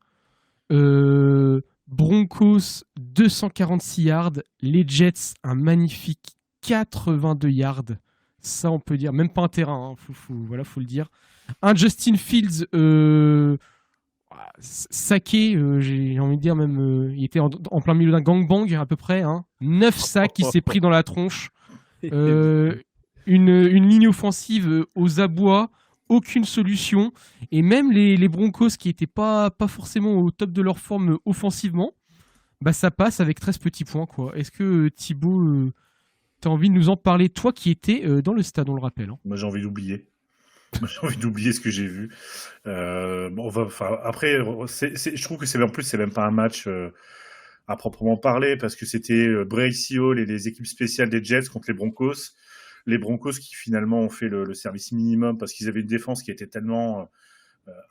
Broncos 246 yards, les Jets un magnifique 82 yards. Ça, on peut dire, même pas un terrain, hein, faut le dire. Un Justin Fields saqué, j'ai envie de dire même, il était en plein milieu d'un gangbang à peu près. Hein. 9 sacs, il s'est pris dans la tronche. Une ligne offensive aux abois, aucune solution. Et même les Broncos qui n'étaient pas forcément au top de leur forme offensivement, ça passe avec 13 petits points, quoi. Est-ce que Thibaut, tu as envie de nous en parler, toi qui étais dans le stade, on le rappelle, hein. Moi, j'ai envie d'oublier. J'ai envie d'oublier ce que j'ai vu. Après, je trouve que c'est même pas un match à proprement parler, parce que c'était Bryce Hall et les équipes spéciales des Jets contre les Broncos. Les Broncos qui finalement ont fait le service minimum parce qu'ils avaient une défense qui était tellement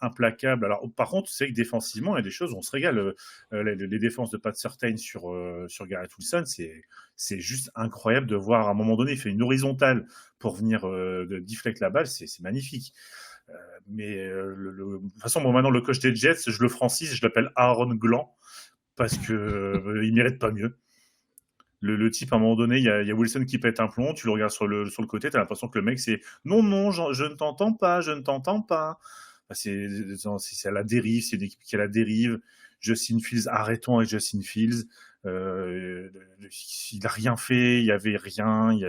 implacable. Alors, par contre, c'est que défensivement, il y a des choses où on se régale. Les défenses de Pat Surtain sur Garrett Wilson, c'est juste incroyable de voir à un moment donné, il fait une horizontale pour venir deflect la balle, c'est magnifique. Mais de toute façon, moi, maintenant, le coach des Jets, je le francise, je l'appelle Aaron Glant parce que il mérite pas mieux. Le type, à un moment donné, il y a Wilson qui pète un plomb, tu le regardes sur le côté, tu as l'impression que le mec, c'est « Non, je ne t'entends pas, je ne t'entends pas ». C'est à la dérive, c'est une équipe qui est à la dérive. Justin Fields, arrêtons avec Justin Fields. Il n'a rien fait, il n'y avait rien,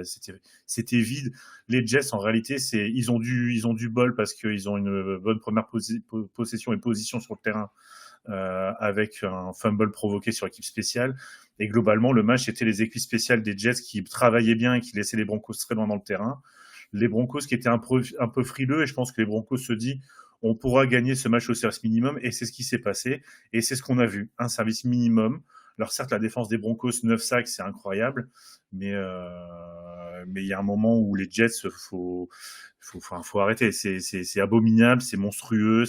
c'était vide. Les Jets, en réalité, ils ont du bol parce qu'ils ont une bonne première possession et position sur le terrain. Avec un fumble provoqué sur l'équipe spéciale. Et globalement, le match était les équipes spéciales des Jets qui travaillaient bien et qui laissaient les Broncos très loin dans le terrain. Les Broncos qui étaient un peu frileux, et je pense que les Broncos se disent on pourra gagner ce match au service minimum, et c'est ce qui s'est passé, et c'est ce qu'on a vu. Un service minimum, Alors certes, la défense des Broncos, 9 sacs, c'est incroyable, mais il y a un moment où les Jets, faut arrêter. C'est abominable, c'est monstrueux,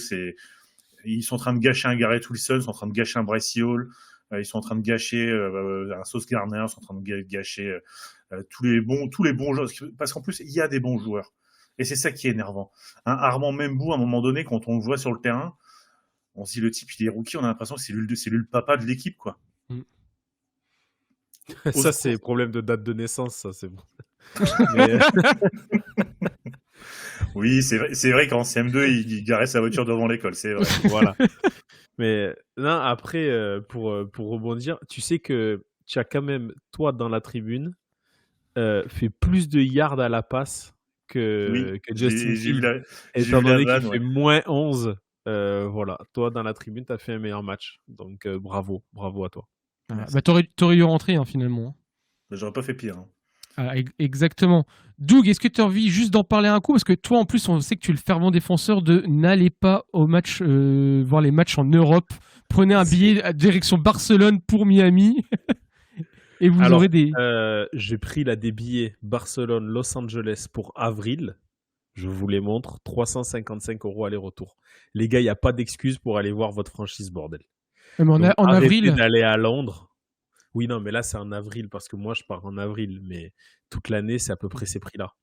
ils sont en train de gâcher un Garrett Wilson, ils sont en train de gâcher un Bryce Hall, ils sont en train de gâcher un Sauce Gardner, ils sont en train de gâcher tous les bons joueurs, parce qu'en plus il y a des bons joueurs, et c'est ça qui est énervant. Armand Membou, à un moment donné, quand on le voit sur le terrain, on se dit le type il est rookie, on a l'impression que c'est lui le papa de l'équipe, quoi. Ça, c'est problème de date de naissance, ça, c'est bon. Mais... Oui, c'est vrai qu'en CM2, il garait sa voiture devant l'école, c'est vrai. Voilà. Mais non, après, pour rebondir, tu sais que tu as quand même, toi, dans la tribune, fait plus de yards à la passe que Justin Fields. Étant donné qu'il fait moins 11, voilà. Toi, dans la tribune, tu as fait un meilleur match. Donc, bravo à toi. Bah, t'aurais dû rentrer, hein, finalement. Mais j'aurais pas fait pire. Hein. Ah, exactement. Doug, est-ce que tu as envie juste d'en parler un coup? Parce que toi, en plus, on sait que tu es le fervent défenseur de n'allez pas au match, voir les matchs en Europe. Prenez un billet à direction Barcelone pour Miami. Et vous aurez des... j'ai pris des billets Barcelone-Los Angeles pour avril. Je vous les montre. 355 € aller-retour. Les gars, il n'y a pas d'excuse pour aller voir votre franchise, bordel. Mais en avril... d'aller à Londres. Oui, non, mais là, c'est en avril, parce que moi, je pars en avril. Mais toute l'année, c'est à peu près ces prix-là.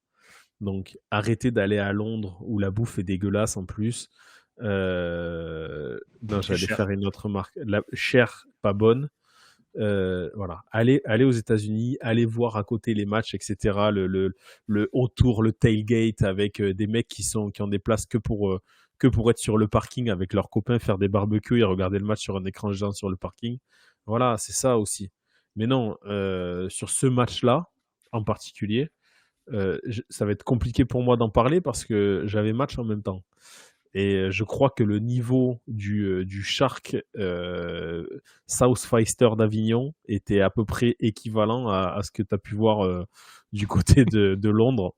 Donc, arrêtez d'aller à Londres, où la bouffe est dégueulasse en plus. Non, j'allais faire une autre marque. Chère, pas bonne. Voilà. Allez aux États-Unis, allez voir à côté les matchs, etc. Le autour, le tailgate, avec des mecs qui ont des places que pour être sur le parking avec leurs copains, faire des barbecues et regarder le match sur un écran géant sur le parking. Voilà, c'est ça aussi. Mais non, sur ce match-là, en particulier, ça va être compliqué pour moi d'en parler parce que j'avais match en même temps. Et je crois que le niveau du Shark Southweister d'Avignon était à peu près équivalent à ce que tu as pu voir du côté de Londres.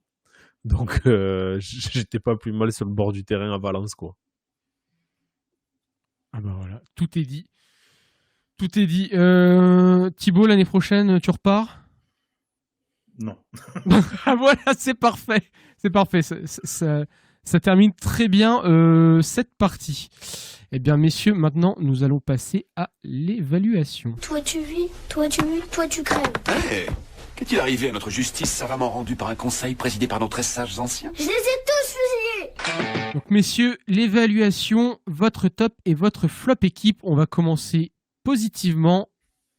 Donc, j'étais pas plus mal sur le bord du terrain à Valence, quoi. Ah bah voilà, tout est dit. Tout est dit. Thibaut, l'année prochaine, tu repars? Non. Ah voilà, c'est parfait. C'est parfait. Ça termine très bien cette partie. Eh bien, messieurs, maintenant, nous allons passer à l'évaluation. Toi tu vis, toi tu vis, toi tu crèves. Hey, qu'est-il arrivé à notre justice savamment rendue par un conseil présidé par nos très sages anciens? Je les ai tous fusillés. Donc, messieurs, l'évaluation, votre top et votre flop équipe. On va commencer positivement.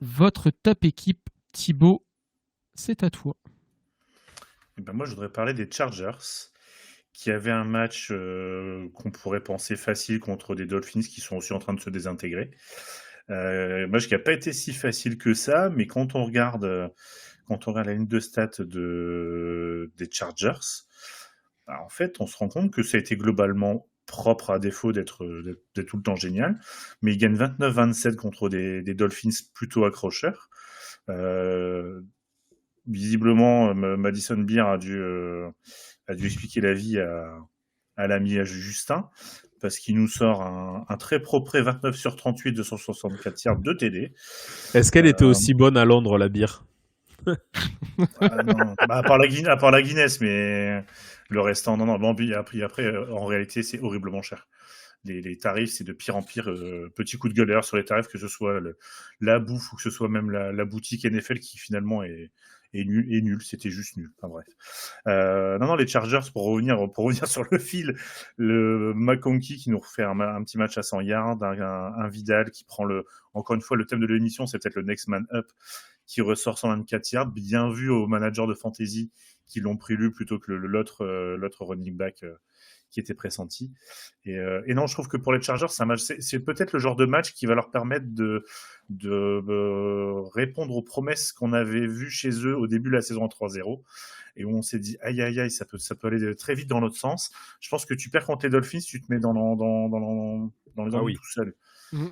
Votre top équipe, Thibaut, c'est à toi. Eh ben moi, je voudrais parler des Chargers, qui avaient un match qu'on pourrait penser facile contre des Dolphins qui sont aussi en train de se désintégrer. Match qui n'a pas été si facile que ça, mais quand on regarde la ligne de stats des Chargers, bah, en fait, on se rend compte que ça a été globalement propre à défaut d'être tout le temps génial, mais ils gagnent 29-27 contre des Dolphins plutôt accrocheurs. Visiblement, Madison Beer a dû expliquer la vie à l'ami Justin, parce qu'il nous sort un très propre 29 sur 38, 264 yards de TD. Est-ce qu'elle était aussi bonne à Londres, la bière? Non. À part la Guinness, mais le restant, non. Bon, après, en réalité, c'est horriblement cher. Les tarifs, c'est de pire en pire. Petit coup de gueuleur sur les tarifs, que ce soit la bouffe ou que ce soit même la boutique NFL qui finalement est nul. C'était juste nul. Enfin bref. Non, les Chargers, pour revenir sur le fil, le McConkey qui nous refait un petit match à 100 yards, un Vidal qui prend encore une fois, le thème de l'émission, c'est peut-être le next man up, qui ressort 124 yards. Bien vu aux managers de fantasy qui l'ont pris lui plutôt que l'autre running back qui était pressenti. Et non, je trouve que pour les Chargers, c'est peut-être le genre de match qui va leur permettre de répondre aux promesses qu'on avait vues chez eux au début de la saison 3-0, et où on s'est dit aïe, ça peut aller très vite dans l'autre sens. Je pense que tu perds contre les Dolphins, tu te mets dans les ennuis tout seul. Mmh.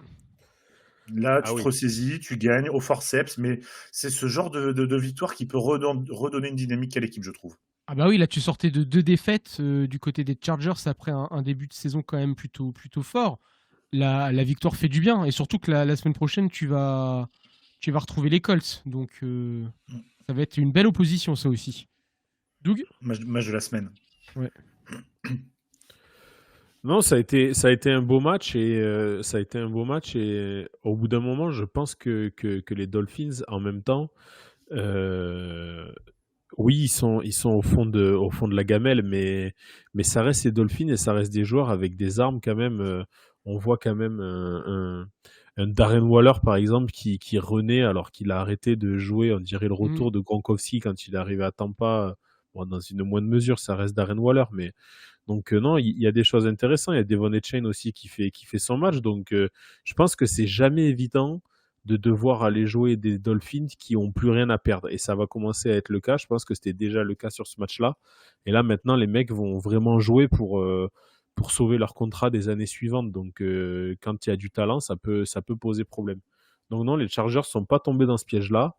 Là, tu te ressaisis, tu gagnes au forceps, mais c'est ce genre de victoire qui peut redonner une dynamique à l'équipe, je trouve. Ah bah oui, là tu sortais de 2 défaites du côté des Chargers après un début de saison quand même plutôt fort. La victoire fait du bien, et surtout que la semaine prochaine tu vas tu vas retrouver les Colts. Donc, ça va être une belle opposition, ça aussi. Doug ? Match de la semaine. Ouais. Non, ça a été un beau match et au bout d'un moment, je pense que les Dolphins, en même temps, oui, ils sont au fond de la gamelle, mais ça reste les Dolphins et ça reste des joueurs avec des armes quand même. On voit quand même un Darren Waller, par exemple, qui renaît alors qu'il a arrêté de jouer. On dirait le retour de Gronkowski quand il est arrivé à Tampa. Bon, dans une moindre mesure, ça reste Darren Waller, mais donc non, il y a des choses intéressantes. Il y a Devon Achane aussi qui fait son match. Donc je pense que c'est jamais évident de devoir aller jouer des Dolphins qui ont plus rien à perdre. Et ça va commencer à être le cas. Je pense que c'était déjà le cas sur ce match-là. Et là, maintenant, les mecs vont vraiment jouer pour sauver leur contrat des années suivantes. Donc quand il y a du talent, ça peut poser problème. Donc non, les Chargers sont pas tombés dans ce piège-là.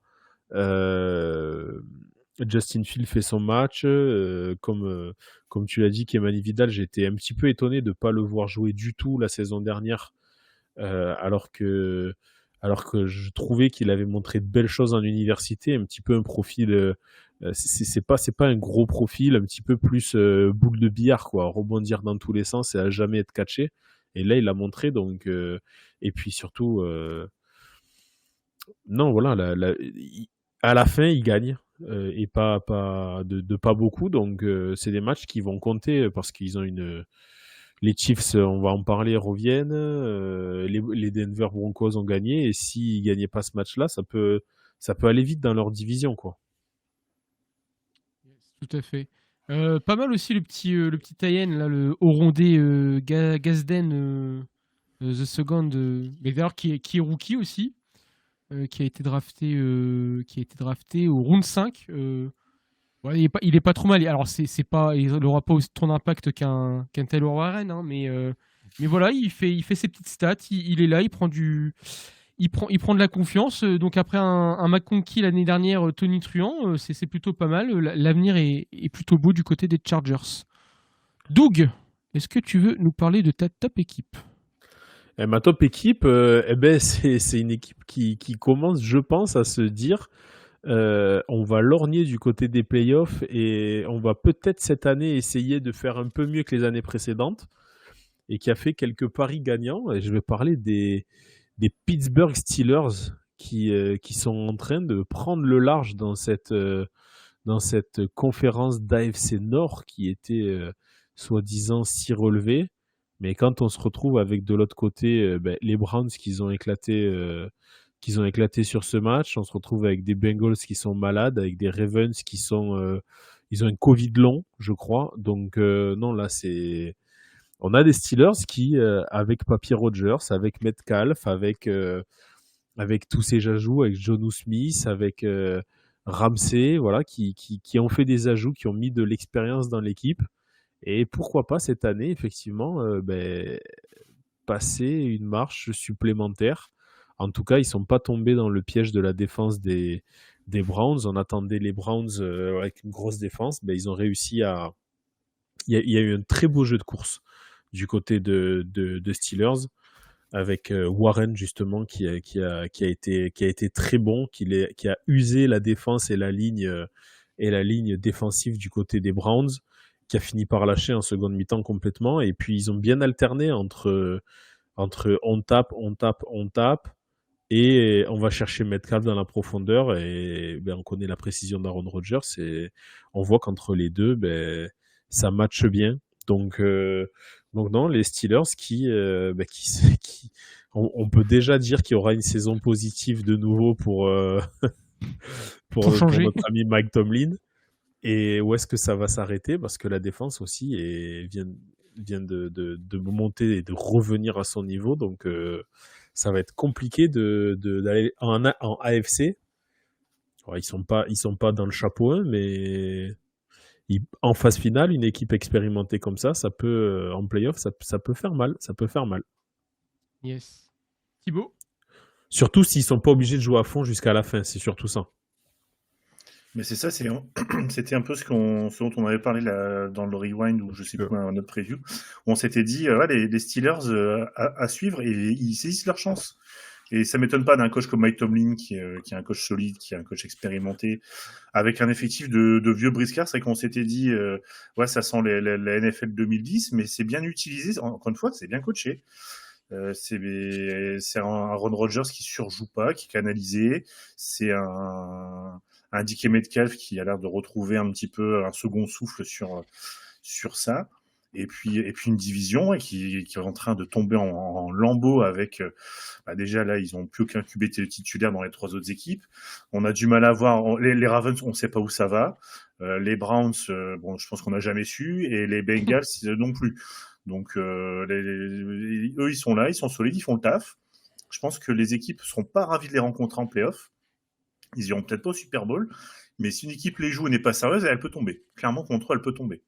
Justin Fields fait son match. Comme tu l'as dit, Kemani Vidal, j'étais un petit peu étonné de ne pas le voir jouer du tout la saison dernière, alors que je trouvais qu'il avait montré de belles choses en université, un petit peu un profil, c'est pas un gros profil, un petit peu plus boule de billard, quoi, rebondir dans tous les sens et à jamais être catché. Et là, il l'a montré, donc et puis surtout, non, voilà, à la fin, il gagne. Et pas beaucoup, donc c'est des matchs qui vont compter parce qu'ils ont les Chiefs, on va en parler, reviennent, les Denver Broncos ont gagné, et s'ils gagnaient pas ce match-là, ça peut aller vite dans leur division, quoi. Tout à fait. Pas mal aussi le petit tie-in, là, le Orondé Gazden The Second, mais d'ailleurs qui est rookie aussi. Qui a été drafté au round 5. Ouais, il est pas trop mal. Alors il n'aura pas autant d'impact qu'un Taylor Warren, hein, mais voilà, il fait ses petites stats. Il est là, il prend de la confiance. Donc après un McConkey l'année dernière, Tony Truant, c'est plutôt pas mal. L'avenir est plutôt beau du côté des Chargers. Doug, est-ce que tu veux nous parler de ta top équipe ? Ma top équipe, c'est une équipe qui commence, je pense, à se dire on va lorgner du côté des playoffs et on va peut-être cette année essayer de faire un peu mieux que les années précédentes, et qui a fait quelques paris gagnants. Et je vais parler des Pittsburgh Steelers qui sont en train de prendre le large dans cette conférence d'AFC Nord qui était soi-disant si relevée. Mais quand on se retrouve avec de l'autre côté les Browns qui ont éclaté sur ce match, on se retrouve avec des Bengals qui sont malades, avec des Ravens qui sont ils ont un Covid long, je crois. Donc non, là on a des Steelers qui avec Papier Rogers, avec Metcalf, avec tous ces ajouts, avec Jonnu Smith, avec Ramsey, voilà, qui ont fait des ajouts, qui ont mis de l'expérience dans l'équipe. Et pourquoi pas cette année, effectivement, passer une marche supplémentaire. En tout cas, ils ne sont pas tombés dans le piège de la défense des Browns. On attendait les Browns avec une grosse défense. Ils ont réussi à... Il y a eu un très beau jeu de course du côté de Steelers, avec Warren, justement, qui a été très bon, qui a usé la défense et la ligne défensive du côté des Browns, qui a fini par lâcher en seconde mi-temps complètement. Et puis ils ont bien alterné entre on tape et on va chercher Metcalf dans la profondeur, et on connaît la précision d'Aaron Rodgers, et on voit qu'entre les deux ça matche bien. Donc non, les Steelers qui on peut déjà dire qu'il y aura une saison positive de nouveau pour notre ami Mike Tomlin. Et où est-ce que ça va s'arrêter? Parce que la défense aussi vient de monter et de revenir à son niveau. Donc, ça va être compliqué d'aller en AFC. Alors, ils sont pas dans le chapeau 1, mais en phase finale, une équipe expérimentée comme ça peut, en playoff, ça peut faire mal. Ça peut faire mal. Yes. Thibaut? Surtout s'ils sont pas obligés de jouer à fond jusqu'à la fin. C'est surtout ça. Mais c'est ça, c'était un peu ce dont on avait parlé là, dans le rewind, ou je sais plus, dans notre preview, où on s'était dit, les Steelers à suivre, et ils saisissent leur chance. Et ça m'étonne pas d'un coach comme Mike Tomlin, qui est un coach solide, qui est un coach expérimenté, avec un effectif de vieux briscards. C'est vrai qu'on s'était dit, ouais, ça sent la NFL 2010, mais c'est bien utilisé. Encore une fois, c'est bien coaché. C'est un Aaron Rodgers qui surjoue pas, qui est canalisé. C'est un DK Metcalf qui a l'air de retrouver un petit peu un second souffle sur ça. Et puis une division qui est en train de tomber en lambeaux avec déjà là ils ont plus aucun QB titulaire dans les 3 autres équipes. On a du mal à voir les Ravens, on sait pas où ça va. Les Browns, bon je pense qu'on n'a jamais su, et les Bengals non plus. Donc eux ils sont là, ils sont solides, ils font le taf. Je pense que les équipes seront pas ravies de les rencontrer en playoff. Ils iront peut-être pas au Super Bowl, mais si une équipe les joue et n'est pas sérieuse, elle peut tomber. Clairement contre eux, elle peut tomber.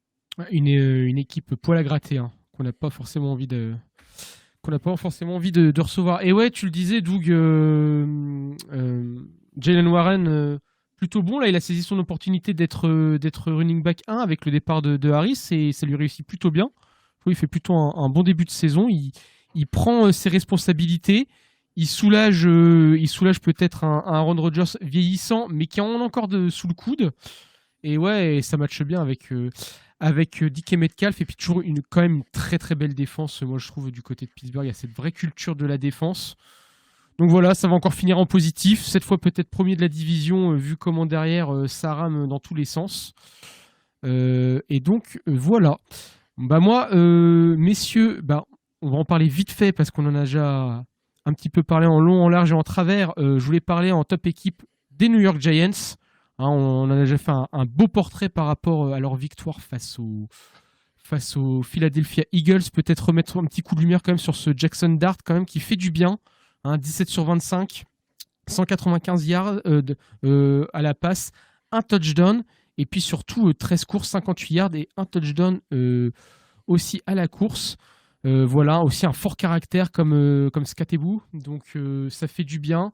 Une équipe poil à gratter, hein, qu'on n'a pas forcément envie de recevoir. Et ouais, tu le disais, Doug, Jaylen Warren, plutôt bon. Là, il a saisi son opportunité d'être running back 1 avec le départ de Harris, et ça lui réussit plutôt bien. Il fait plutôt un bon début de saison. Il prend ses responsabilités. Il soulage peut-être un Aaron Rodgers vieillissant, mais qui en a encore sous le coude. Et ouais, ça matche bien avec DK Metcalf, et puis toujours quand même une très très belle défense. Moi, je trouve, du côté de Pittsburgh, il y a cette vraie culture de la défense. Donc voilà, ça va encore finir en positif. Cette fois, peut-être premier de la division, vu comment derrière, ça rame dans tous les sens. Et donc, voilà. Bah moi, messieurs, on va en parler vite fait parce qu'on en a déjà un petit peu parlé en long, en large et en travers. Je voulais parler en top équipe des New York Giants. Hein, on en a déjà fait un beau portrait par rapport à leur victoire face aux Philadelphia Eagles. Peut-être remettre un petit coup de lumière quand même sur ce Jackson Dart quand même qui fait du bien. Hein, 17 sur 25, 195 yards à la passe, un touchdown. Et puis surtout 13 courses, 58 yards et un touchdown aussi à la course. Voilà, aussi un fort caractère comme Skatebou. Donc ça fait du bien.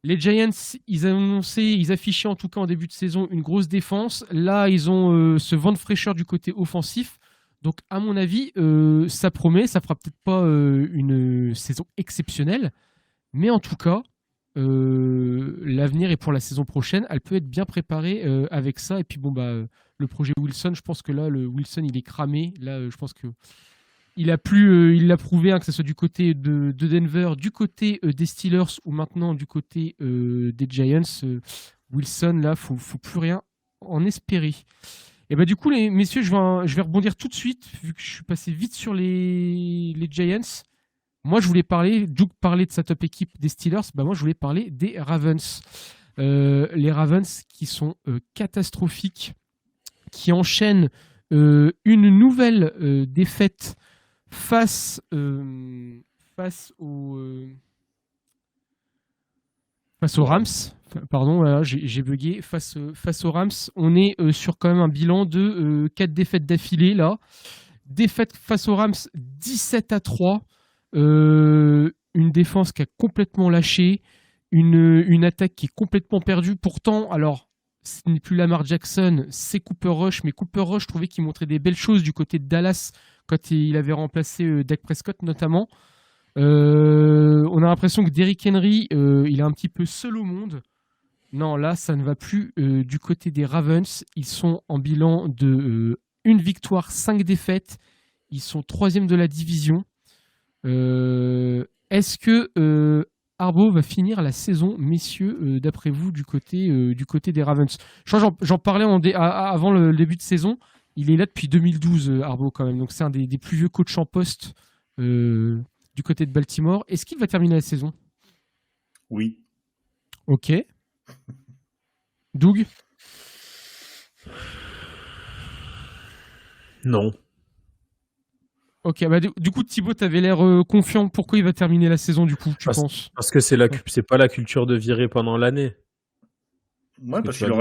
Les Giants, ils affichaient en tout cas en début de saison une grosse défense. Là, ils ont ce vent de fraîcheur du côté offensif. Donc, à mon avis, ça promet. Ça fera peut-être pas une saison exceptionnelle. Mais en tout cas, l'avenir est pour la saison prochaine. Elle peut être bien préparée avec ça. Et puis, le projet Wilson, je pense que là, le Wilson, il est cramé. Là, je pense que il l'a prouvé, hein, que ce soit du côté de Denver, du côté des Steelers ou maintenant du côté des Giants. Wilson, là, faut plus rien en espérer. Et du coup, les messieurs, je vais rebondir tout de suite, vu que je suis passé vite sur les Giants. Moi, je voulais parler de sa top équipe des Steelers. Moi, je voulais parler des Ravens. Les Ravens qui sont catastrophiques, qui enchaînent une nouvelle défaite face aux Rams. Pardon, voilà, j'ai bugué. Face aux Rams, on est sur quand même un bilan de 4 défaites d'affilée là. Défaite face aux Rams 17-3. Une défense qui a complètement lâché. Une attaque qui est complètement perdue. Pourtant, alors, ce n'est plus Lamar Jackson, c'est Cooper Rush. Mais Cooper Rush, je trouvais qu'il montrait des belles choses du côté de Dallas quand il avait remplacé Dak Prescott notamment. On a l'impression que Derrick Henry, il est un petit peu seul au monde. Non, là, ça ne va plus du côté des Ravens. Ils sont en bilan de 1 victoire, 5 défaites. Ils sont 3e de la division. Est-ce que Harbaugh va finir la saison, messieurs, d'après vous, du côté des Ravens? J'en parlais avant le début de saison. Il est là depuis 2012, Harbaugh, quand même. Donc, c'est un des plus vieux coachs en poste du côté de Baltimore. Est-ce qu'il va terminer la saison? Oui. Ok. Doug? Non. Ok, du coup, Thibaut, tu avais l'air confiant. Pourquoi il va terminer la saison, du coup, tu penses? Parce que c'est pas la culture de virer pendant l'année. Ouais, parce qu'il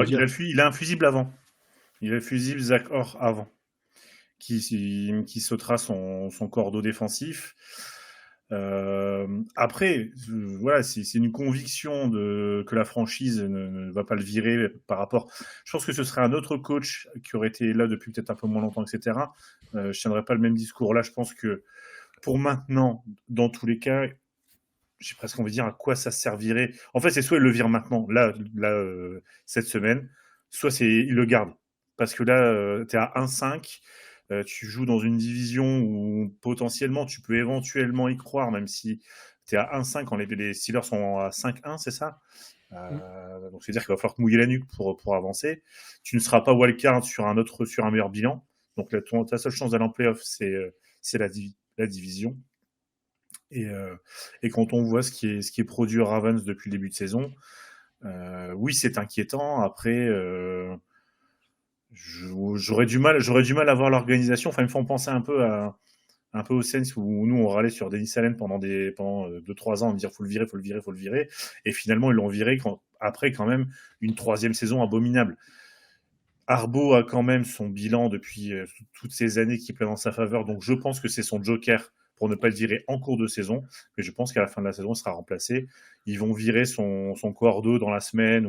a un fusible avant. Il a le fusible Zach Orr avant, qui sautera son cordeau défensif. Après, voilà, c'est une conviction que la franchise ne va pas le virer par rapport. Je pense que ce serait un autre coach qui aurait été là depuis peut-être un peu moins longtemps, etc. Je tiendrai pas le même discours. Là, je pense que pour maintenant, dans tous les cas, j'ai presque envie de dire à quoi ça servirait. En fait, c'est soit il le vire maintenant, là cette semaine, soit il le garde. Parce que là, tu es à 1-5, tu joues dans une division où potentiellement tu peux éventuellement y croire, même si tu es à 1-5 quand les Steelers sont à 5-1, c'est ça donc, c'est-à-dire qu'il va falloir te mouiller la nuque pour avancer. Tu ne seras pas wildcard sur un meilleur bilan. Donc, ta seule chance d'aller en playoff, c'est la division. Et quand on voit ce qui est produit au Ravens depuis le début de saison, oui, c'est inquiétant. Après, j'aurais du mal à voir l'organisation. Enfin, ils me font penser un peu aux Saints où nous on râlait sur Dennis Allen pendant 2-3 ans, on me dire faut le virer. Et finalement, ils l'ont viré après quand même une 3e saison abominable. Harbaugh a quand même son bilan depuis toutes ces années qui plaît en sa faveur. Donc, je pense que c'est son joker pour ne pas le virer en cours de saison. Mais je pense qu'à la fin de la saison, il sera remplacé. Ils vont virer son cordeau dans la semaine.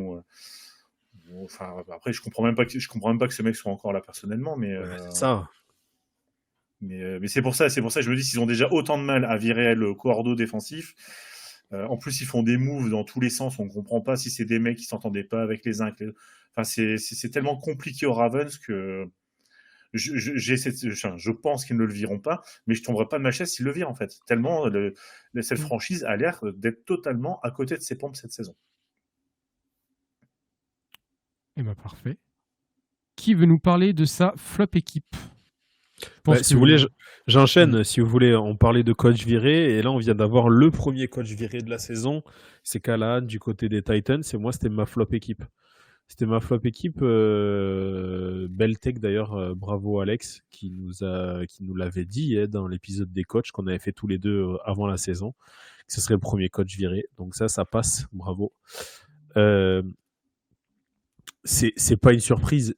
Enfin, après, je comprends même pas que ce mec soit encore là personnellement. Mais, C'est ça. Mais c'est pour ça, je me dis, s'ils ont déjà autant de mal à virer le cordeau défensif, en plus, ils font des moves dans tous les sens. On ne comprend pas si c'est des mecs qui ne s'entendaient pas avec les uns. Enfin, c'est tellement compliqué aux Ravens que je pense qu'ils ne le vireront pas, mais je ne tomberai pas de ma chaise s'ils le virent, en fait. Tellement cette franchise a l'air d'être totalement à côté de ses pompes cette saison. Eh ben parfait. Qui veut nous parler de sa flop équipe? Si vous voulez, j'enchaîne. Si vous voulez, on parlait de coach viré, et là on vient d'avoir le premier coach viré de la saison. C'est Callahan du côté des Titans, et moi c'était ma flop équipe. Beltech d'ailleurs, bravo Alex, qui nous l'avait dit dans l'épisode des coachs qu'on avait fait tous les deux avant la saison, que ce serait le premier coach viré. Donc ça passe, bravo. C'est pas une surprise,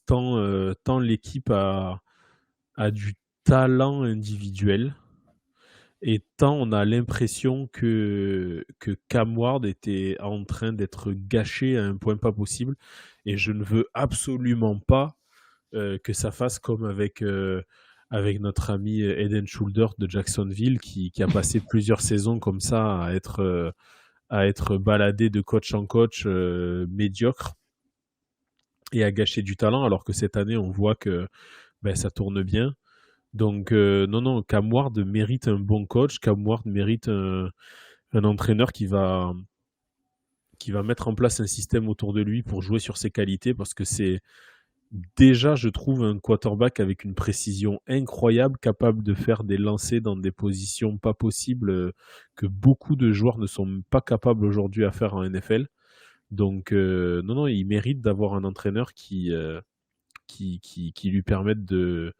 tant l'équipe a du talent individuel, et tant on a l'impression que Cam Ward était en train d'être gâché à un point pas possible, et je ne veux absolument pas que ça fasse comme avec notre ami Eden Shoulder de Jacksonville qui a passé plusieurs saisons comme ça à être baladé de coach en coach médiocre et à gâcher du talent, alors que cette année on voit que ça tourne bien. Donc non, Cam Ward mérite un bon coach. Cam Ward mérite un entraîneur qui va mettre en place un système autour de lui pour jouer sur ses qualités, parce que c'est déjà, je trouve, un quarterback avec une précision incroyable, capable de faire des lancers dans des positions pas possibles, que beaucoup de joueurs ne sont pas capables aujourd'hui à faire en NFL. Donc non, il mérite d'avoir un entraîneur qui lui permette de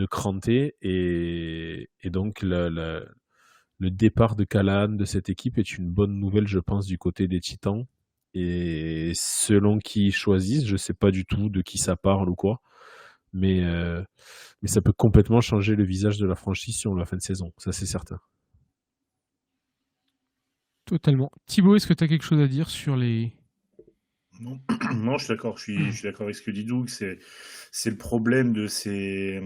cranter, et donc le départ de Callahan de cette équipe est une bonne nouvelle, je pense, du côté des Titans. Et selon qui ils choisissent, je sais pas du tout de qui ça parle ou quoi, mais ça peut complètement changer le visage de la franchise sur la fin de saison, ça c'est certain. Totalement. Thibaut, est-ce que tu as quelque chose à dire sur les... Non, je suis d'accord. Je suis d'accord avec ce que dit Doug. C'est le problème de ces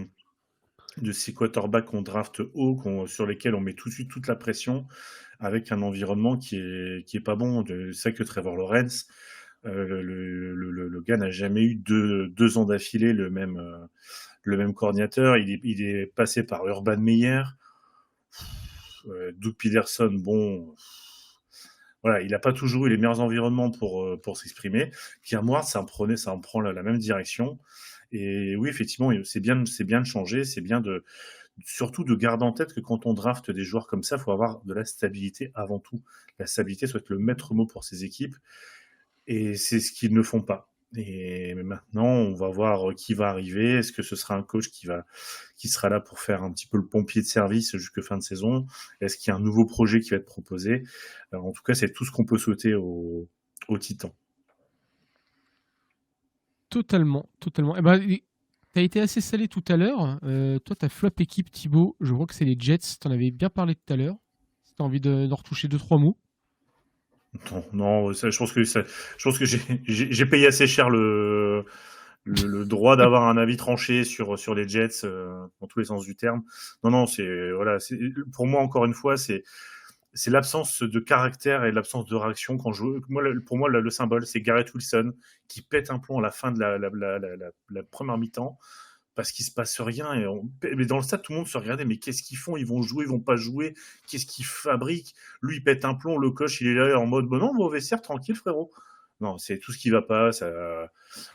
quarterbacks qu'on draft haut, sur lesquels on met tout de suite toute la pression, avec un environnement qui est pas bon. C'est ça que Trevor Lawrence, le gars n'a jamais eu deux ans d'affilée le même coordinateur. Il est passé par Urban Meyer, Doug Peterson. Bon, voilà, il n'a pas toujours eu les meilleurs environnements pour s'exprimer. Cam Ward, ça en prend la même direction. Et oui, effectivement, c'est bien de changer, c'est bien surtout de garder en tête que quand on draft des joueurs comme ça, il faut avoir de la stabilité avant tout. La stabilité doit être le maître mot pour ces équipes, et c'est ce qu'ils ne font pas. Et maintenant, on va voir qui va arriver. Est-ce que ce sera un coach qui sera là pour faire un petit peu le pompier de service jusqu'à fin de saison? Est-ce qu'il y a un nouveau projet qui va être proposé? Alors, en tout cas, c'est tout ce qu'on peut souhaiter aux Titans. Totalement. Eh ben, t'as été assez salé tout à l'heure. Toi, ta flop équipe, Thibaut, je vois que c'est les Jets. T'en avais bien parlé tout à l'heure. Si t'as envie d'en retoucher 2-3 mots. Non, ça, je pense que j'ai payé assez cher le droit d'avoir un avis tranché sur les Jets, dans tous les sens du terme. Non, pour moi, encore une fois, c'est l'absence de caractère et l'absence de réaction. Pour moi, le symbole, c'est Garrett Wilson qui pète un plomb à la fin de la première mi-temps parce qu'il se passe rien. Mais dans le stade, tout le monde se regardait. Mais qu'est-ce qu'ils font ? Ils vont jouer, ils vont pas jouer ? Qu'est-ce qu'ils fabriquent ? Lui, il pète un plomb. Le coach, il est là en mode bon, non, au vestiaire, tranquille, frérot. Non, c'est tout ce qui va pas.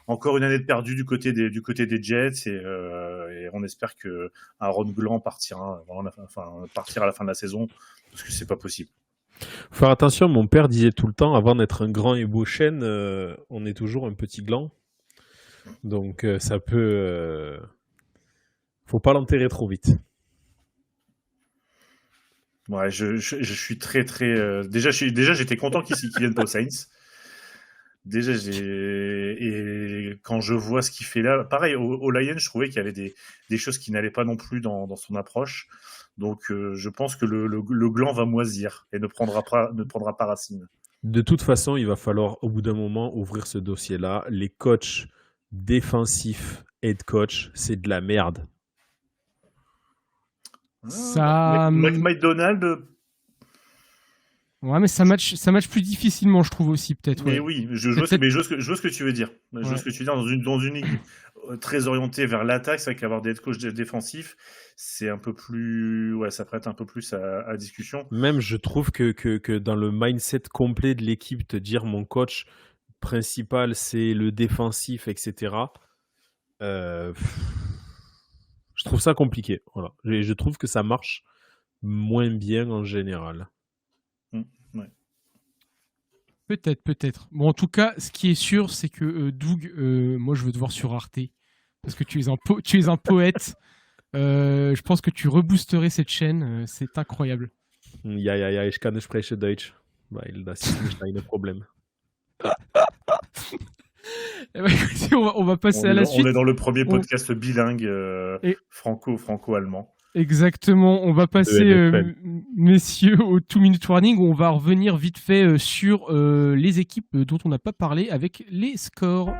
Encore une année de perdu du côté des Jets et on espère que Aaron Glenn partira à la fin de la saison parce que c'est pas possible. Faut faire attention, mon père disait tout le temps, avant d'être un grand et beau chêne, on est toujours un petit gland. Donc ça peut... faut pas l'enterrer trop vite. Ouais, je suis très très... Déjà j'étais content qu'il vienne pas aux Saints. Déjà, et quand je vois ce qu'il fait là, pareil, au Lions, je trouvais qu'il y avait des choses qui n'allaient pas non plus dans son approche. Donc, je pense que le gland va moisir et ne prendra pas racine. De toute façon, il va falloir, au bout d'un moment, ouvrir ce dossier-là. Les coachs défensifs, head coach, c'est de la merde. McDonald... Ouais, mais ça match plus difficilement, je trouve aussi, peut-être. Mais ouais. oui, je vois ce que tu veux dire. Je vois ce que tu veux dire dans une ligue très orientée vers l'attaque, c'est vrai qu'avoir des head coach défensifs, c'est un peu plus... Ouais, ça prête un peu plus à discussion. Même, je trouve que dans le mindset complet de l'équipe, te dire mon coach principal, c'est le défensif, etc. Je trouve ça compliqué. Voilà. Je trouve que ça marche moins bien en général. Ouais. Peut-être. Bon, en tout cas, ce qui est sûr, c'est que Doug, moi, je veux te voir sur Arte, parce que tu es un poète. Je pense que tu reboosterais cette chaîne. C'est incroyable. Ja, ich kann sprechen Deutsch, weil das ist nicht ein Problem. Écoutez, on va passer à la suite. On est dans le premier podcast bilingue franco-allemand. Exactement, on va passer, messieurs, au 2-minute warning, où on va revenir vite fait sur les équipes dont on n'a pas parlé avec les scores.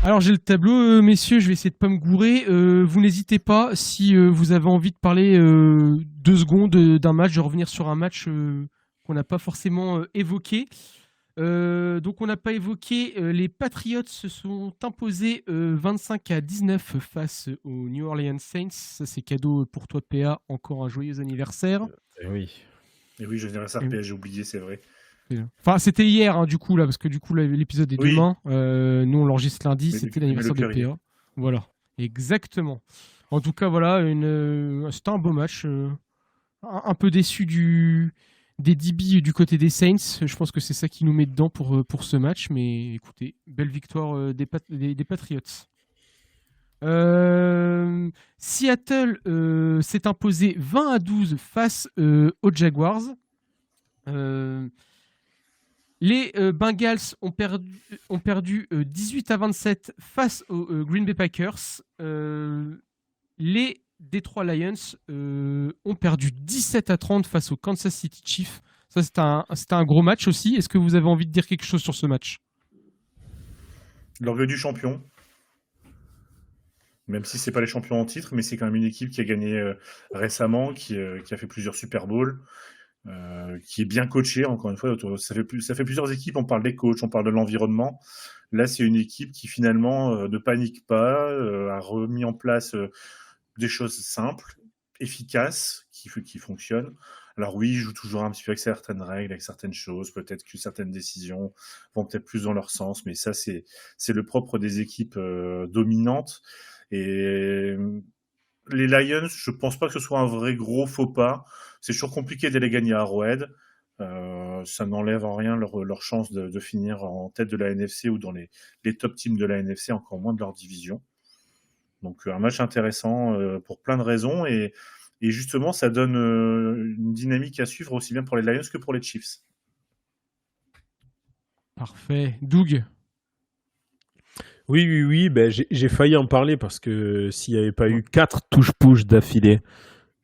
Alors j'ai le tableau, messieurs, je vais essayer de pas me gourer. Vous n'hésitez pas, si vous avez envie de parler 2 secondes d'un match, de revenir sur un match qu'on n'a pas forcément évoqué. Donc on n'a pas évoqué, les Patriots se sont imposés 25-19 face aux New Orleans Saints. Ça c'est cadeau pour toi PA, encore un joyeux anniversaire. Et oui, joyeux anniversaire PA, j'ai oublié, c'est vrai. Enfin c'était hier hein, du coup là, parce que du coup là, l'épisode est demain. Nous on l'enregistre lundi, c'était l'anniversaire de PA. Voilà, exactement. En tout cas voilà, c'était un beau match. Un peu déçu des DB du côté des Saints. Je pense que c'est ça qui nous met dedans pour ce match. Mais écoutez, belle victoire des Patriots. Seattle s'est imposé 20-12 face aux Jaguars. Les Bengals ont perdu 18-27 face aux Green Bay Packers. Les Detroit Lions ont perdu 17-30 face aux Kansas City Chiefs. Ça, c'était un gros match aussi. Est-ce que vous avez envie de dire quelque chose sur ce match ? L'orgueil du champion. Même si c'est pas les champions en titre, mais c'est quand même une équipe qui a gagné récemment, qui a fait plusieurs Super Bowls, qui est bien coachée, encore une fois. Ça fait plusieurs équipes, on parle des coachs, on parle de l'environnement. Là, c'est une équipe qui finalement ne panique pas, a remis en place... des choses simples, efficaces, qui fonctionnent. Alors oui, ils jouent toujours un petit peu avec certaines règles, avec certaines choses, peut-être que certaines décisions vont peut-être plus dans leur sens, mais ça, c'est le propre des équipes dominantes. Et les Lions, je pense pas que ce soit un vrai gros faux pas. C'est toujours compliqué d'aller gagner à Arrowhead. Ça n'enlève en rien leur chance de finir en tête de la NFC ou dans les top teams de la NFC, encore moins de leur division. Donc un match intéressant pour plein de raisons et justement ça donne une dynamique à suivre aussi bien pour les Lions que pour les Chiefs. Parfait. Doug ? Oui, ben, j'ai failli en parler parce que s'il n'y avait pas eu 4 touches-push d'affilée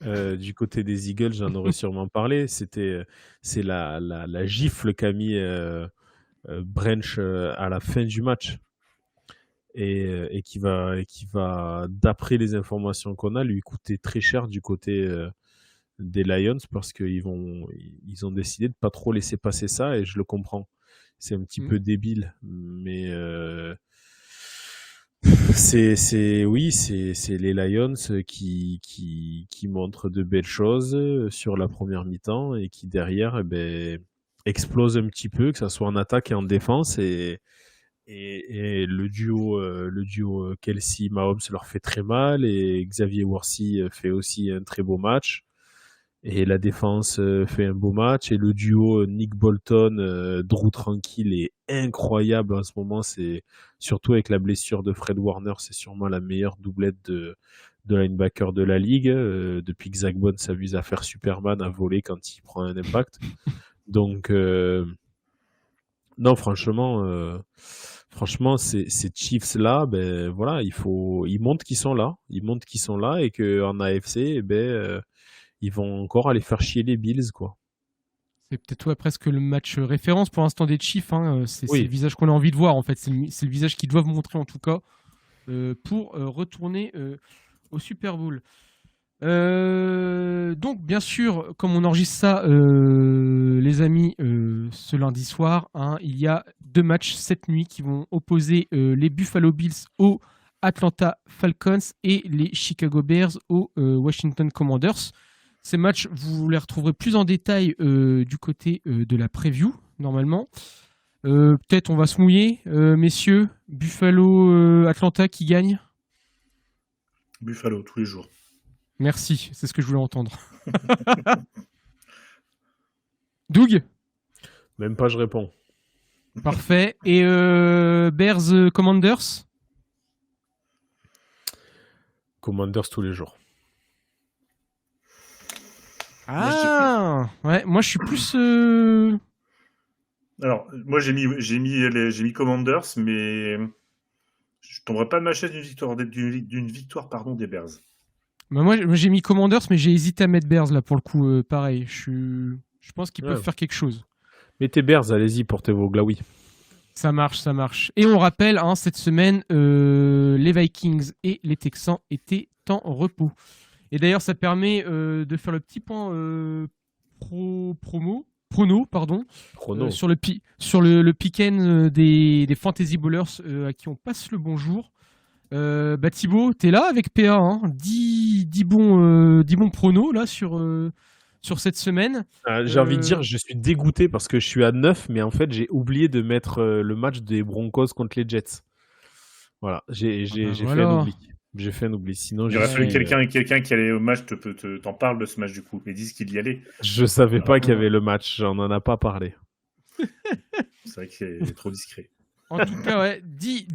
du côté des Eagles, j'en aurais sûrement parlé. C'est la gifle qu'a mis Branch à la fin du match. et qui va, d'après les informations qu'on a, lui coûter très cher du côté des Lions parce qu'ils ont décidé de pas trop laisser passer ça et je le comprends. C'est un petit peu débile, mais c'est les Lions qui montrent de belles choses sur la première mi-temps et qui derrière explosent un petit peu, que ça soit en attaque et en défense et le duo Kelsey Mahomes leur fait très mal et Xavier Worthy fait aussi un très beau match. Et la défense fait un beau match. Et le duo Nick Bolton, Drew Tranquil est incroyable en ce moment. C'est surtout avec la blessure de Fred Warner, c'est sûrement la meilleure doublette de linebacker de la ligue. Depuis que Zach Bond s'amuse à faire Superman, à voler quand il prend un impact. Donc, non, franchement, ces Chiefs-là, voilà, ils montrent qu'ils sont là. Ils montrent qu'ils sont là et qu'en AFC, ils vont encore aller faire chier les Bills, quoi. C'est peut-être presque le match référence pour l'instant des Chiefs. Hein. C'est Oui. le visage qu'on a envie de voir, en fait. C'est le visage qu'ils doivent montrer, en tout cas, pour retourner au Super Bowl. Donc, bien sûr, comme on enregistre ça, les amis, ce lundi soir, hein, il y a 2 matchs cette nuit qui vont opposer les Buffalo Bills aux Atlanta Falcons et les Chicago Bears aux Washington Commanders. Ces matchs, vous les retrouverez plus en détail du côté de la preview, normalement. Peut-être on va se mouiller, messieurs. Buffalo, Atlanta qui gagne? Buffalo, tous les jours. Merci, c'est ce que je voulais entendre. Doug? Même pas, je réponds. Parfait. Et Bears, Commanders? Commanders tous les jours. Ah, ouais, moi je suis plus. Alors, moi j'ai mis Commanders, mais je tomberai pas de ma chaise d'une victoire des Bears. Bah moi j'ai mis Commanders, mais j'ai hésité à mettre Bears là pour le coup. Pareil, je pense qu'ils peuvent faire quelque chose. Mettez Bears, allez-y, portez vos glaouis. Ça marche, ça marche. Et on rappelle, hein, cette semaine, les Vikings et les Texans étaient en repos. Et d'ailleurs, ça permet de faire le petit point prono, sur le pick-end des Fantasy Bowlers à qui on passe le bonjour. Thibaut, t'es là avec PA, hein, 10 bons pronos là sur cette semaine. J'ai envie de dire, je suis dégoûté parce que je suis à 9, mais en fait, j'ai oublié de mettre le match des Broncos contre les Jets. Voilà, j'ai fait un oubli. J'ai fait un oubli. Sinon, il aurait fallu quelqu'un qui allait au match t'en parle de ce match du coup, mais disent qu'il y allait. Je savais pas qu'il y avait le match, j'en en a pas parlé. C'est vrai qu'il est trop discret. En tout cas, ouais, 10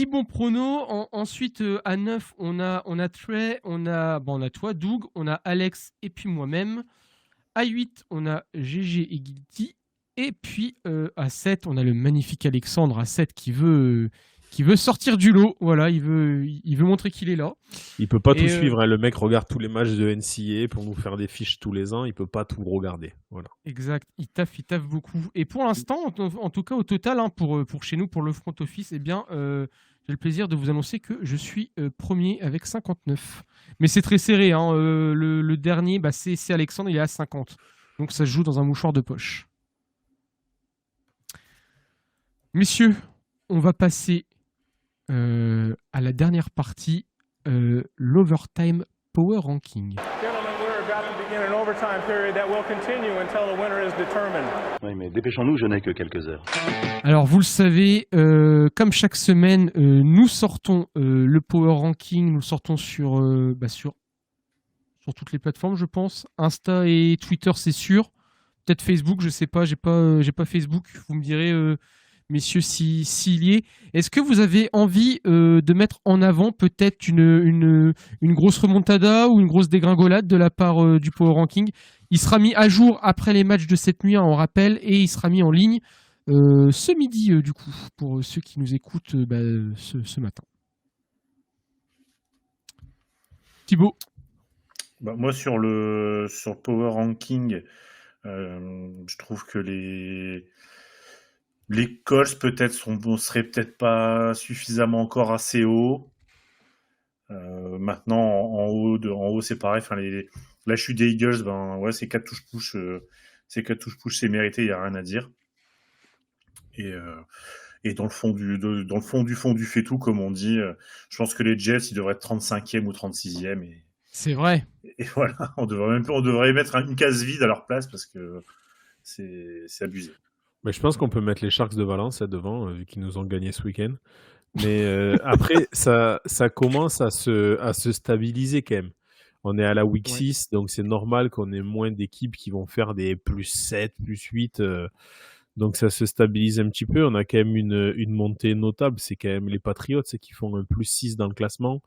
bons pronos. Ensuite, à 9, on a Trey, on a toi, Doug, on a Alex et puis moi-même. À 8, on a GG et Guilty. Et puis à 7, on a le magnifique Alexandre à 7 qui veut sortir du lot. Voilà, il veut montrer qu'il est là. Il peut pas tout suivre. Hein. Le mec regarde tous les matchs de NCAA pour nous faire des fiches tous les ans. Il peut pas tout regarder. Voilà. Exact. Il taffe beaucoup. Et pour l'instant, en tout cas au total, hein, pour chez nous, pour le front office, eh bien, j'ai le plaisir de vous annoncer que je suis premier avec 59. Mais c'est très serré. Hein. Le dernier, c'est Alexandre, il est à 50. Donc ça se joue dans un mouchoir de poche. Messieurs, on va passer à la dernière partie, l'Overtime Power Ranking. Oui, mais dépêchons-nous, je n'ai que quelques heures. Alors, vous le savez, comme chaque semaine, nous sortons le Power Ranking, nous le sortons sur toutes les plateformes, je pense. Insta et Twitter, c'est sûr. Peut-être Facebook, je sais pas, j'ai pas Facebook. Vous me direz, messieurs, s'il y est. Est-ce que vous avez envie de mettre en avant peut-être une grosse remontada ou une grosse dégringolade de la part du Power Ranking? Il sera mis à jour après les matchs de cette nuit, hein, on rappelle, et il sera mis en ligne ce midi, du coup, pour ceux qui nous écoutent ce matin. Thibaut? Moi, sur le Power Ranking, je trouve que Les Colts peut-être seraient peut-être pas suffisamment encore assez haut. Maintenant, en haut, c'est pareil. Enfin, la chute des Eagles, ben ouais, c'est 4 touches-push, c'est mérité, il n'y a rien à dire. Et dans le fond du fait-tout, comme on dit, je pense que les Jets, ils devraient être 35e ou 36e. C'est vrai. Et voilà, on devrait mettre une case vide à leur place parce que c'est abusé. Mais je pense qu'on peut mettre les Sharks de Valence devant, vu qu'ils nous ont gagné ce week-end. Mais après, ça commence à se stabiliser quand même. On est à la week 6, donc c'est normal qu'on ait moins d'équipes qui vont faire des plus 7, plus 8. Donc ça se stabilise un petit peu. On a quand même une montée notable. C'est quand même les Patriots qui font un plus 6 dans le classement.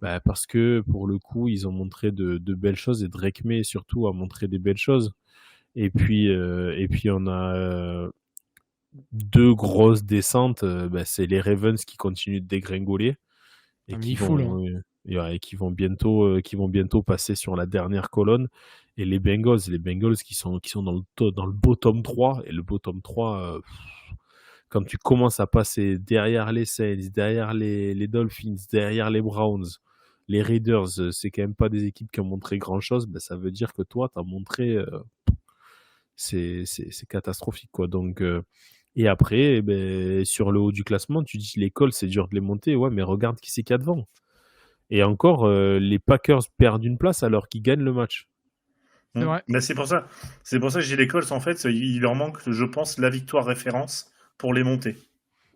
Bah, parce que pour le coup, ils ont montré de belles choses. Et Drake May surtout a montré des belles choses. Et puis on a 2 grosses descentes. C'est les Ravens qui continuent de dégringoler et qui vont bientôt passer sur la dernière colonne. Et les Bengals qui sont dans le bottom 3. Et le bottom 3, quand tu commences à passer derrière les Saints, derrière les Dolphins, derrière les Browns, les Raiders, c'est quand même pas des équipes qui ont montré grand-chose. Ça veut dire que toi, tu as montré... c'est catastrophique, quoi. Donc, et après, sur le haut du classement, tu dis les Colts, c'est dur de les monter. Ouais, mais regarde qui c'est qu'il y a devant. Et encore, les Packers perdent une place alors qu'ils gagnent le match. C'est vrai. Mais c'est pour ça que j'ai les Colts, en fait, il leur manque, je pense, la victoire référence pour les monter.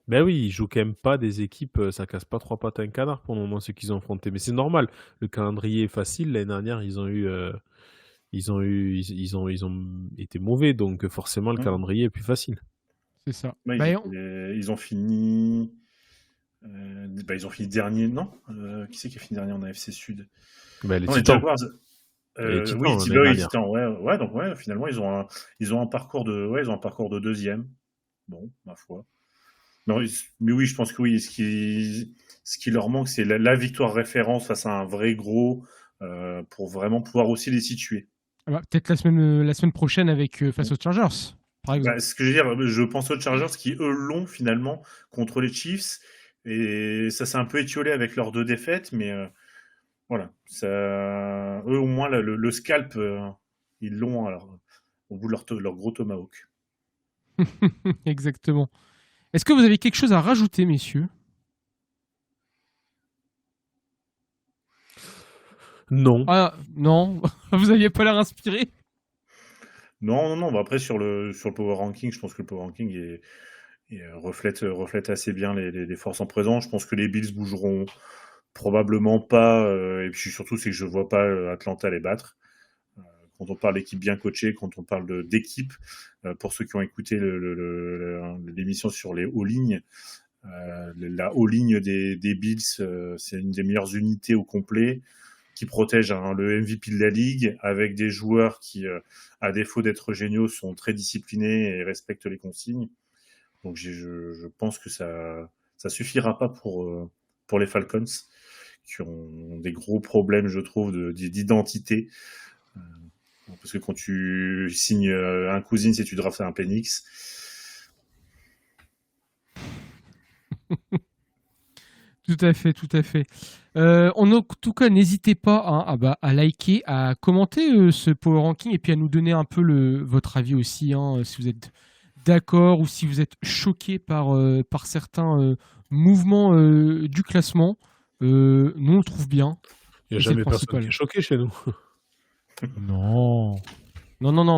Ben oui, ils jouent quand même pas des équipes, ça casse pas 3 pattes à un canard pour le moment, ceux qu'ils ont affrontés. Mais c'est normal, le calendrier est facile. L'année dernière, ils ont été mauvais, donc forcément le calendrier est plus facile. C'est ça. Ils ont fini... ils ont fini dernier, non qui c'est qui a fini dernier en AFC Sud? Les Titans. Les Titans, ouais, donc finalement ils ont un parcours de deuxième. Bon, ma foi. Non, mais oui, je pense que oui. Ce qui leur manque, c'est la victoire référence face à un vrai gros pour vraiment pouvoir aussi les situer. Peut-être la semaine prochaine avec face aux Chargers, par exemple. Ce que je veux dire, je pense aux Chargers qui eux l'ont finalement contre les Chiefs et ça s'est un peu étiolé avec leurs 2 défaites, mais voilà, eux au moins le scalp, ils l'ont au bout de leur gros tomahawk. Exactement. Est-ce que vous avez quelque chose à rajouter, messieurs? Non. Ah non, vous n'aviez pas l'air inspiré? Non. Après sur le power ranking, je pense que le power ranking reflète assez bien les forces en présence. Je pense que les Bills bougeront probablement pas, et puis surtout c'est que je vois pas Atlanta les battre. Quand on parle d'équipe bien coachée, quand on parle d'équipe, pour ceux qui ont écouté l'émission sur les O-lignes, la O-ligne des Bills, c'est une des meilleures unités au complet, qui protège le MVP de la ligue, avec des joueurs qui, à défaut d'être géniaux, sont très disciplinés et respectent les consignes. Donc je pense que ça suffira pas pour les Falcons, qui ont des gros problèmes, je trouve, d'identité. Parce que quand tu signes un Cousins et tu draftes un Penix... Tout à fait. En tout cas, n'hésitez pas à liker, à commenter ce power ranking et puis à nous donner un peu votre avis aussi, si vous êtes d'accord ou si vous êtes choqué par certains mouvements du classement. Nous, on le trouve bien. Il n'y a jamais personne qui est choqué chez nous. Non,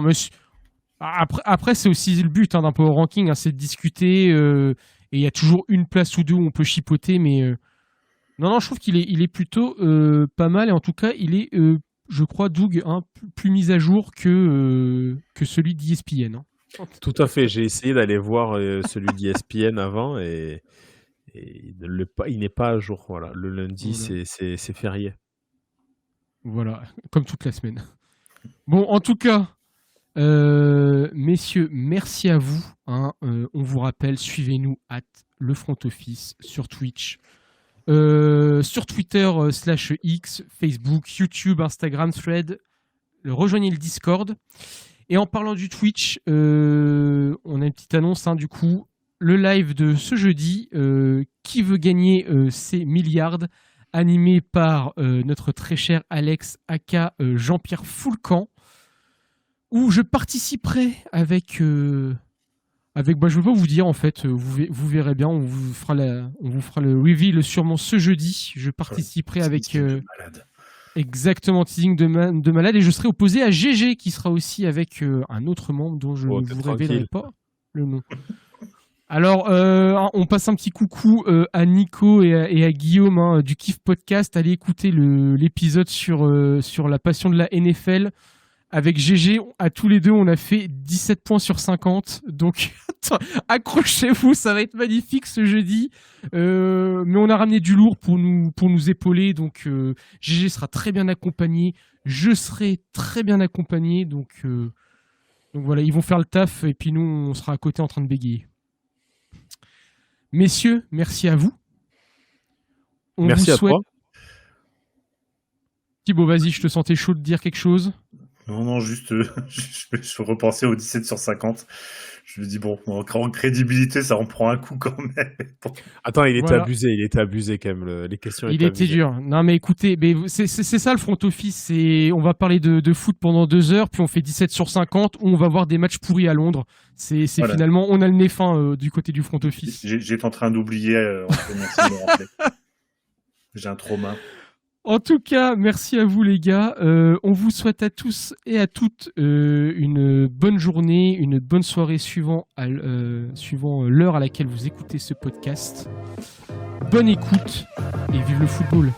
monsieur. Après, c'est aussi le but d'un power ranking, c'est de discuter. Et il y a toujours une place ou deux où on peut chipoter, mais non, je trouve qu'il est plutôt pas mal. Et en tout cas, il est, je crois, Doug, plus mis à jour que celui d'ESPN. Tout à fait. J'ai essayé d'aller voir celui d'ESPN avant et il n'est pas à jour. Voilà. Le lundi, voilà. C'est férié. Voilà, comme toute la semaine. Bon, en tout cas, messieurs, merci à vous. On vous rappelle, suivez-nous @le front office sur Twitch, sur Twitter /X, Facebook, YouTube, Instagram, Thread. Rejoignez le Discord. Et en parlant du Twitch, on a une petite annonce. Du coup, le live de ce jeudi, Qui veut gagner ces milliards, animé par notre très cher Alex aka Jean-Pierre Foulcan, où je participerai avec je ne vais pas vous dire en fait, vous verrez bien, on vous fera le reveal sûrement ce jeudi. Je participerai avec exactement teasing de malade, et je serai opposé à GG qui sera aussi avec un autre membre dont je ne vous révélerai pas le nom. Alors, on passe un petit coucou à Nico et à Guillaume du Kiff Podcast. Allez écouter l'épisode sur la passion de la NFL. Avec GG, à tous les deux, on a fait 17 points sur 50. Donc, accrochez-vous, ça va être magnifique ce jeudi. Mais on a ramené du lourd pour nous épauler. Donc, GG sera très bien accompagné. Je serai très bien accompagné. Donc voilà, ils vont faire le taf. Et puis nous, on sera à côté en train de bégayer. Messieurs, merci à vous. Merci à toi. Thibaut, vas-y, je te sentais chaud de dire quelque chose. Non, juste, je repensais au 17 sur 50. Je me dis, bon, en crédibilité, ça en prend un coup quand même. Attends, il était abusé quand même. Les questions étaient abusées. Dur. Non, mais écoutez, c'est ça le front office. On va parler de foot pendant 2 heures, puis on fait 17 sur 50, où on va voir des matchs pourris à Londres. Voilà. Finalement, on a le nez fin du côté du front office. J'étais en train d'oublier. J'ai un trauma. En tout cas, merci à vous les gars. On vous souhaite à tous et à toutes une bonne journée, une bonne soirée suivant l'heure à laquelle vous écoutez ce podcast. Bonne écoute et vive le football.